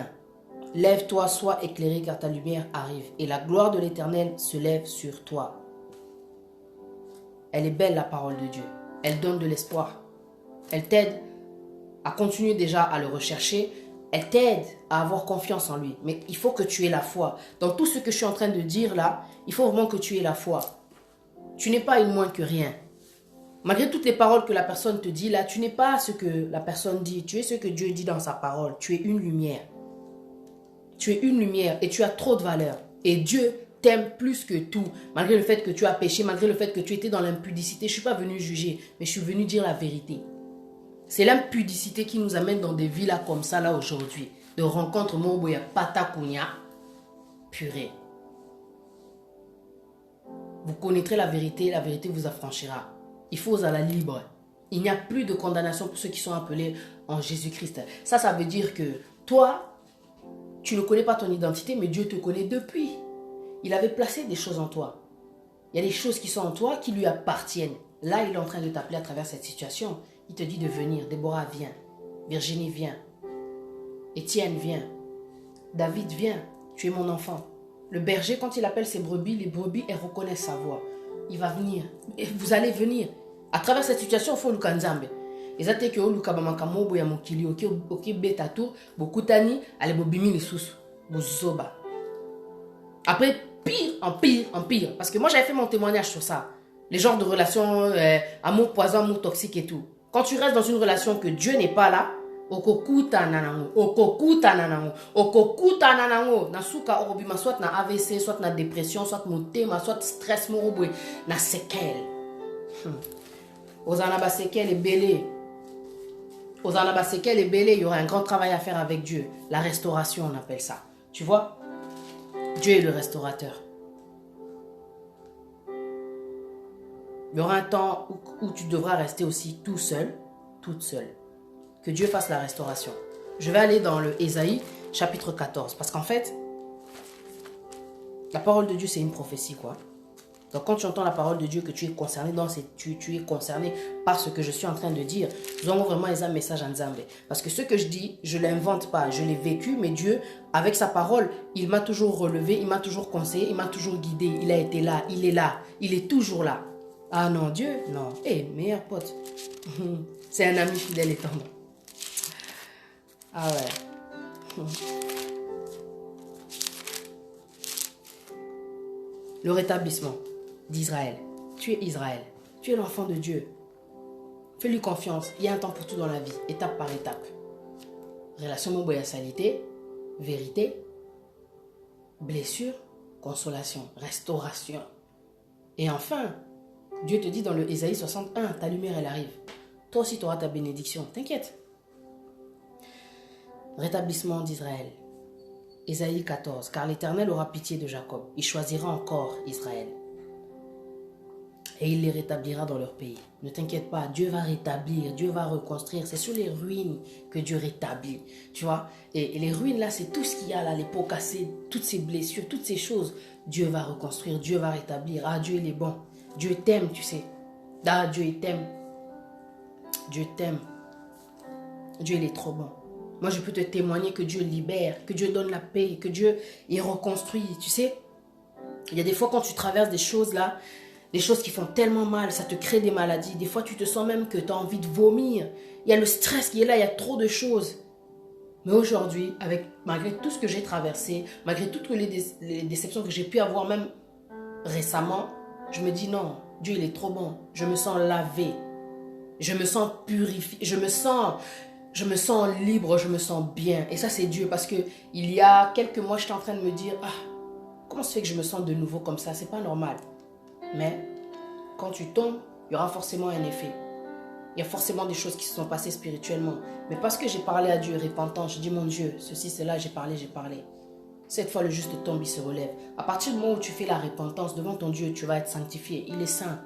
Lève-toi, sois éclairé car ta lumière arrive et la gloire de l'Éternel se lève sur toi. Elle est belle la parole de Dieu. Elle donne de l'espoir. Elle t'aide à continuer déjà à le rechercher. Elle t'aide à avoir confiance en lui. Mais il faut que tu aies la foi. Dans tout ce que je suis en train de dire là, il faut vraiment que tu aies la foi. Tu n'es pas une moins que rien. Malgré toutes les paroles que la personne te dit là, tu n'es pas ce que la personne dit. Tu es ce que Dieu dit dans sa parole. Tu es une lumière. Tu es une lumière et tu as trop de valeur. Et Dieu t'aime plus que tout. Malgré le fait que tu as péché, malgré le fait que tu étais dans l'impudicité. Je ne suis pas venu juger, mais je suis venu dire la vérité. C'est l'impudicité qui nous amène dans des villas comme ça là aujourd'hui. De rencontres Moboya Patakunya. Purée. Vous connaîtrez la vérité vous affranchira. Il faut à la libre. Il n'y a plus de condamnation pour ceux qui sont appelés en Jésus-Christ. Ça veut dire que toi, tu ne connais pas ton identité, mais Dieu te connaît depuis. Il avait placé des choses en toi. Il y a des choses qui sont en toi qui lui appartiennent. Là, il est en train de t'appeler à travers cette situation. Il te dit de venir. Déborah, viens. Virginie, viens. Étienne, viens. David, viens. Tu es mon enfant. Le berger, quand il appelle ses brebis, les brebis, elles reconnaissent sa voix. Il va venir. Et vous allez venir. À travers cette situation, il faut le kanzambe. Ezate que oluka bamakamo boya mokili oki beta tour bokutani ale bobimi les sous bozoba. Après pire en pire en pire parce que moi j'avais fait mon témoignage sur ça. Les genres de relations amour poison, amour toxique et tout. Quand tu restes dans une relation que Dieu n'est pas là, okokuta nanango, nasuka orobima soit na AVC, soit na dépression, soit motema, soit stress morobwe, na séquelles. Ozanaba séquelles et belé. Ozanaba séquelles et belé, il y aura un grand travail à faire avec Dieu. La restauration, on appelle ça. Tu vois? Dieu est le restaurateur. Il y aura un temps où tu devras rester aussi tout seul, toute seule. Que Dieu fasse la restauration. Je vais aller dans le Ésaïe, chapitre 14. Parce qu'en fait, la parole de Dieu, c'est une prophétie, quoi. Donc quand tu entends la parole de Dieu, que tu es concerné tu es concerné par ce que je suis en train de dire, nous avons vraiment un message en Nzambe. Parce que ce que je dis, je ne l'invente pas, je l'ai vécu, mais Dieu, avec sa parole, il m'a toujours relevé, il m'a toujours conseillé, il m'a toujours guidé, il a été là, il est toujours là. Ah non, Dieu, non. Meilleur pote. C'est un ami fidèle et tendre. Ah ouais. Le rétablissement d'Israël. Tu es Israël. Tu es l'enfant de Dieu. Fais-lui confiance. Il y a un temps pour tout dans la vie, étape par étape. Relation moboyasalité, vérité, blessure, consolation, restauration. Et enfin, Dieu te dit dans le Ésaïe 61, ta lumière elle arrive. Toi aussi tu auras ta bénédiction, t'inquiète. Rétablissement d'Israël. Ésaïe 14, car l'Éternel aura pitié de Jacob. Il choisira encore Israël. Et il les rétablira dans leur pays. Ne t'inquiète pas, Dieu va rétablir, Dieu va reconstruire. C'est sur les ruines que Dieu rétablit. Tu vois, et les ruines là, c'est tout ce qu'il y a là, les pots cassés, toutes ces blessures, toutes ces choses. Dieu va reconstruire, Dieu va rétablir. Ah, Dieu il est bon. Dieu t'aime, tu sais. Ah, Dieu il t'aime. Dieu t'aime. Dieu il est trop bon. Moi, je peux te témoigner que Dieu libère, que Dieu donne la paix, que Dieu il reconstruit. Tu sais, il y a des fois quand tu traverses des choses là, des choses qui font tellement mal, ça te crée des maladies. Des fois, tu te sens même que tu as envie de vomir. Il y a le stress qui est là, il y a trop de choses. Mais aujourd'hui, malgré tout ce que j'ai traversé, malgré toutes les déceptions que j'ai pu avoir même récemment, je me dis non, Dieu il est trop bon. Je me sens lavé. Je me sens purifié. Je me sens libre, je me sens bien. Et ça, c'est Dieu. Parce que il y a quelques mois, j'étais en train de me dire, comment ça fait que je me sens de nouveau comme ça? C'est pas normal. Mais quand tu tombes, il y aura forcément un effet. Il y a forcément des choses qui se sont passées spirituellement. Mais parce que j'ai parlé à Dieu, repentant, je dis, mon Dieu, ceci, cela, j'ai parlé. Cette fois, le juste tombe, il se relève. À partir du moment où tu fais la repentance devant ton Dieu, tu vas être sanctifié. Il est saint.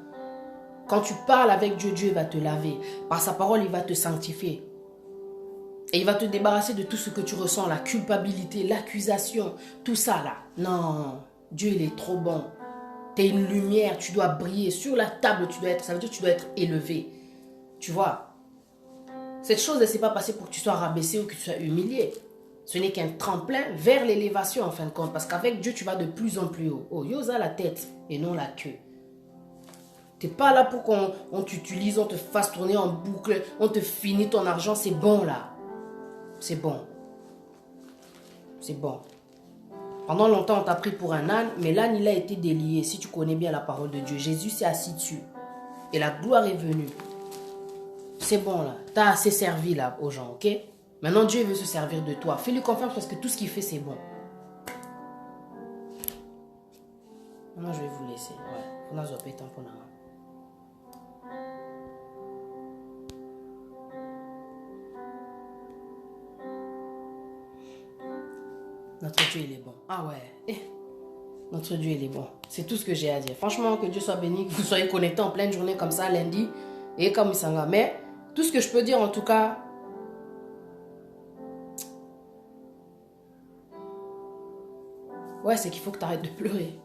Quand tu parles avec Dieu, Dieu va te laver. Par sa parole, il va te sanctifier. Et il va te débarrasser de tout ce que tu ressens, la culpabilité, l'accusation, tout ça là. Non, Dieu il est trop bon. Tu es une lumière, tu dois briller. Sur la table, ça veut dire que tu dois être élevé. Tu vois, cette chose, elle ne s'est pas passée pour que tu sois rabaissé ou que tu sois humilié. Ce n'est qu'un tremplin vers l'élévation en fin de compte. Parce qu'avec Dieu, tu vas de plus en plus haut. Oh, yosa la tête et non la queue. Tu n'es pas là pour qu'on t'utilise, on te fasse tourner en boucle, on te finit ton argent, c'est bon là. C'est bon. C'est bon. Pendant longtemps, on t'a pris pour un âne, mais l'âne, il a été délié. Si tu connais bien la parole de Dieu, Jésus s'est assis dessus. Et la gloire est venue. C'est bon là. Tu as assez servi là aux gens, ok? Maintenant, Dieu veut se servir de toi. Fais-lui confiance parce que tout ce qu'il fait, c'est bon. Maintenant, je vais vous laisser. Ouais. On a zopé tant pour nous. Notre Dieu, il est bon. Ah ouais. Notre Dieu, il est bon. C'est tout ce que j'ai à dire. Franchement, que Dieu soit béni, que vous soyez connectés en pleine journée comme ça, lundi, et comme il s'en va. Mais, tout ce que je peux dire en tout cas, ouais, c'est qu'il faut que tu arrêtes de pleurer.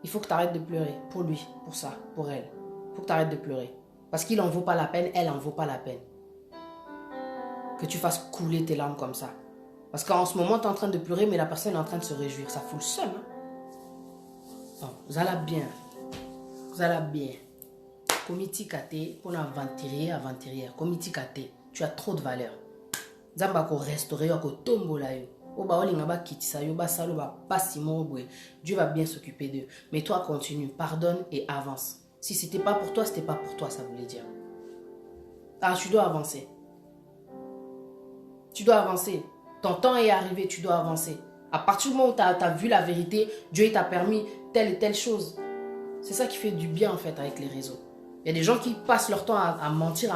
Il faut que tu arrêtes de pleurer pour lui, pour ça, pour elle. Il faut que tu arrêtes de pleurer. Parce qu'il n'en vaut pas la peine, elle n'en vaut pas la peine. Que tu fasses couler tes larmes comme ça. Parce qu'en ce moment, tu es en train de pleurer, mais la personne est en train de se réjouir. Ça fout le seum. Hein? Oh, vous allez bien. Vous allez bien. Comiti kate, pour aventurière. Comiti kate, tu as trop de valeur. Zamba ko restaurer, ko tombola yo. Oba olinga ba kitisa yo, ba salo ba pasimo bwe. Dieu va bien s'occuper d'eux. Mais toi, continue, pardonne et avance. Si c'était pas pour toi, c'était pas pour toi, ça voulait dire. Ah, tu dois avancer. Tu dois avancer. Ton temps est arrivé, tu dois avancer. À partir du moment où tu as vu la vérité, Dieu t'a permis telle et telle chose. C'est ça qui fait du bien en fait avec les réseaux. Il y a des gens qui passent leur temps à mentir.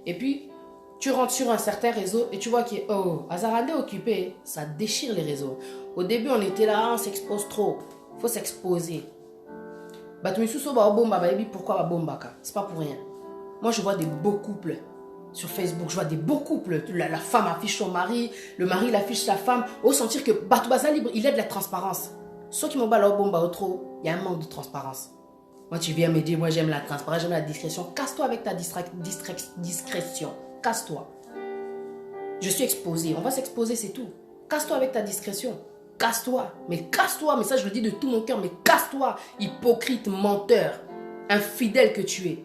Et puis, tu rentres sur un certain réseau et tu vois que, oh, Azarade occupé, ça déchire les réseaux. Au début, on était là, on s'expose trop. Il faut s'exposer. Pourquoi bombaka? C'est pas pour rien. Moi, je vois des beaux couples sur Facebook. Je vois des beaux couples. La femme affiche son mari, le mari il affiche sa femme. Au sentir que Batoubaza libre, il est de la transparence. Ceux qui m'ont balayé au bomba trop, il y a un manque de transparence. Moi, tu viens me dire, moi j'aime la transparence, j'aime la discrétion. Casse-toi avec ta discrétion. Casse-toi. Je suis exposé. On va s'exposer, c'est tout. Casse-toi avec ta discrétion. Casse-toi. Mais casse-toi. Mais ça, je le dis de tout mon cœur. Mais casse-toi. Hypocrite, menteur. Infidèle que tu es.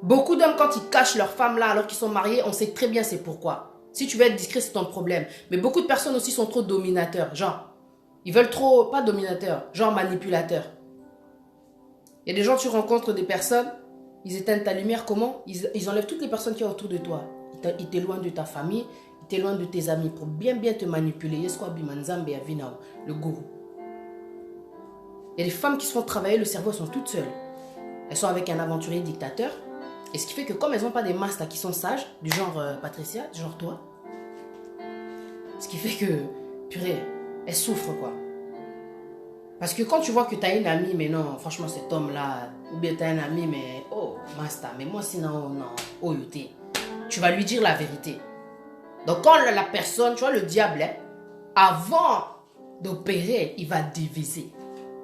Beaucoup d'hommes, quand ils cachent leurs femmes là, alors qu'ils sont mariés, on sait très bien c'est pourquoi. Si tu veux être discret, c'est ton problème. Mais beaucoup de personnes aussi sont trop dominateurs. Genre, ils veulent trop, pas dominateurs, genre manipulateurs. Il y a des gens, tu rencontres des personnes, ils éteignent ta lumière, comment? Ils enlèvent toutes les personnes qui sont autour de toi. Ils t'éloignent de ta famille, ils t'éloignent de tes amis pour bien te manipuler. Le gourou. Il y a des femmes qui se font travailler le cerveau, elles sont toutes seules. Elles sont avec un aventurier dictateur. Et ce qui fait que comme elles n'ont pas des masters qui sont sages, du genre Patricia, du genre toi, ce qui fait que, purée, elles souffrent quoi. Parce que quand tu vois que tu as une amie, mais non, franchement cet homme-là, ou bien tu as un ami, mais oh, master, mais moi sinon, non, oh, yoté. Tu vas lui dire la vérité. Donc quand la personne, tu vois le diable, hein, avant d'opérer, il va diviser.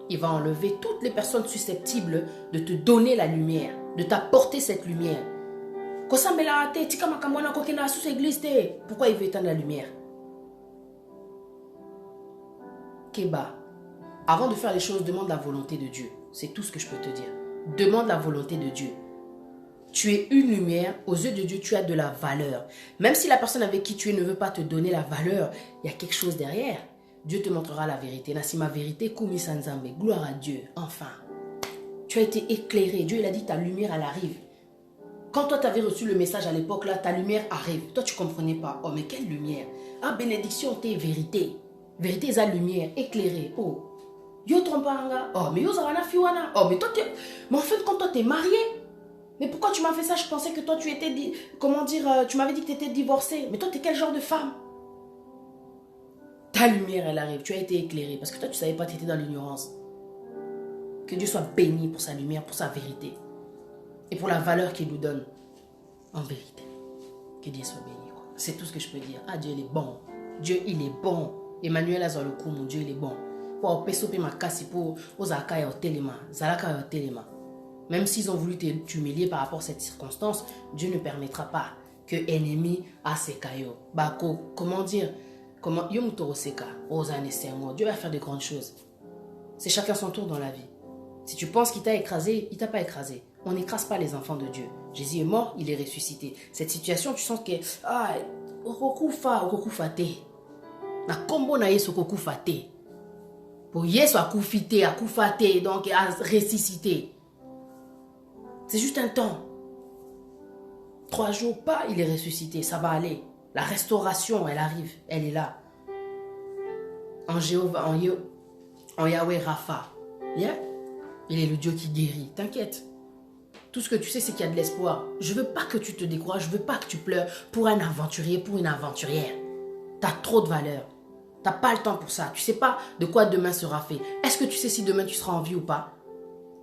Il va enlever toutes les personnes susceptibles de te donner la lumière, de t'apporter cette lumière. Pourquoi il veut éteindre la lumière? Keba, avant de faire les choses, demande la volonté de Dieu. C'est tout ce que je peux te dire. Demande la volonté de Dieu. Tu es une lumière, aux yeux de Dieu, tu as de la valeur. Même si la personne avec qui tu es ne veut pas te donner la valeur, il y a quelque chose derrière. Dieu te montrera la vérité. Nassima vérité, Kumi Sanzambe, gloire à Dieu, enfin. Tu as été éclairé. Dieu, il a dit, ta lumière, elle arrive. Quand toi, tu avais reçu le message à l'époque, là, ta lumière arrive. Toi, tu ne comprenais pas. Oh, mais quelle lumière? Ah, bénédiction, t'es vérité. Vérité, c'est la lumière, éclairée. Oh. Yo, trompanga. Oh, mais yo, zarana fiwana. Oh, mais toi, mais en fait, quand toi, t'es marié, mais pourquoi tu m'as fait ça? Je pensais que toi, tu étais, comment dire, tu m'avais dit que tu étais divorcée. Mais toi, tu es quel genre de femme? Ta lumière, elle arrive. Tu as été éclairée. Parce que toi, tu ne savais pas, tu étais dans l'ignorance. Que Dieu soit béni pour sa lumière, pour sa vérité. Et pour la valeur qu'il nous donne. En vérité. Que Dieu soit béni. C'est tout ce que je peux dire. Ah, Dieu, il est bon. Dieu, il est bon. Emmanuel Azalokou, mon Dieu, il est bon. Pour pesope ma kasi pour Ozaka et Otelema. Zalaka et Otelema. Même s'ils ont voulu t'humilier par rapport à cette circonstance, Dieu ne permettra pas que ennemi a ses caillots. Bako, comment dire? Comment Dieu va faire de grandes choses. C'est chacun son tour dans la vie. Si tu penses qu'il t'a écrasé, il t'a pas écrasé. On n'écrase pas les enfants de Dieu. Jésus est mort, il est ressuscité. Cette situation, tu sens que ah, okokufate. Na kombo na yesu okokufate. Pour yesu akufite, akufate, donc à ressusciter. C'est juste un temps. 3 jours, pas, il est ressuscité, ça va aller. La restauration, elle arrive, elle est là. En Jéhovah, en Yahweh Rapha. Yeah? Il est le Dieu qui guérit, t'inquiète. Tout ce que tu sais, c'est qu'il y a de l'espoir. Je veux pas que tu te décourages, je veux pas que tu pleures pour un aventurier, pour une aventurière. T'as trop de valeur. T'as pas le temps pour ça. Tu sais pas de quoi demain sera fait. Est-ce que tu sais si demain tu seras en vie ou pas?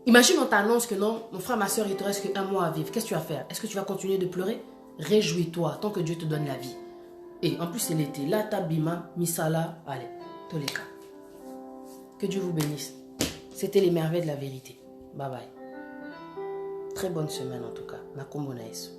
Imagine on t'annonce que non, mon frère, ma soeur, il te reste qu'un mois à vivre. Qu'est-ce que tu vas faire? Est-ce que tu vas continuer de pleurer? Réjouis-toi tant que Dieu te donne la vie. Et en plus, c'est l'été. Là, tabima, misala, allez, tous les cas. Que Dieu vous bénisse. C'était les merveilles de la vérité. Bye bye. Très bonne semaine en tout cas. Nakombo na Yesu.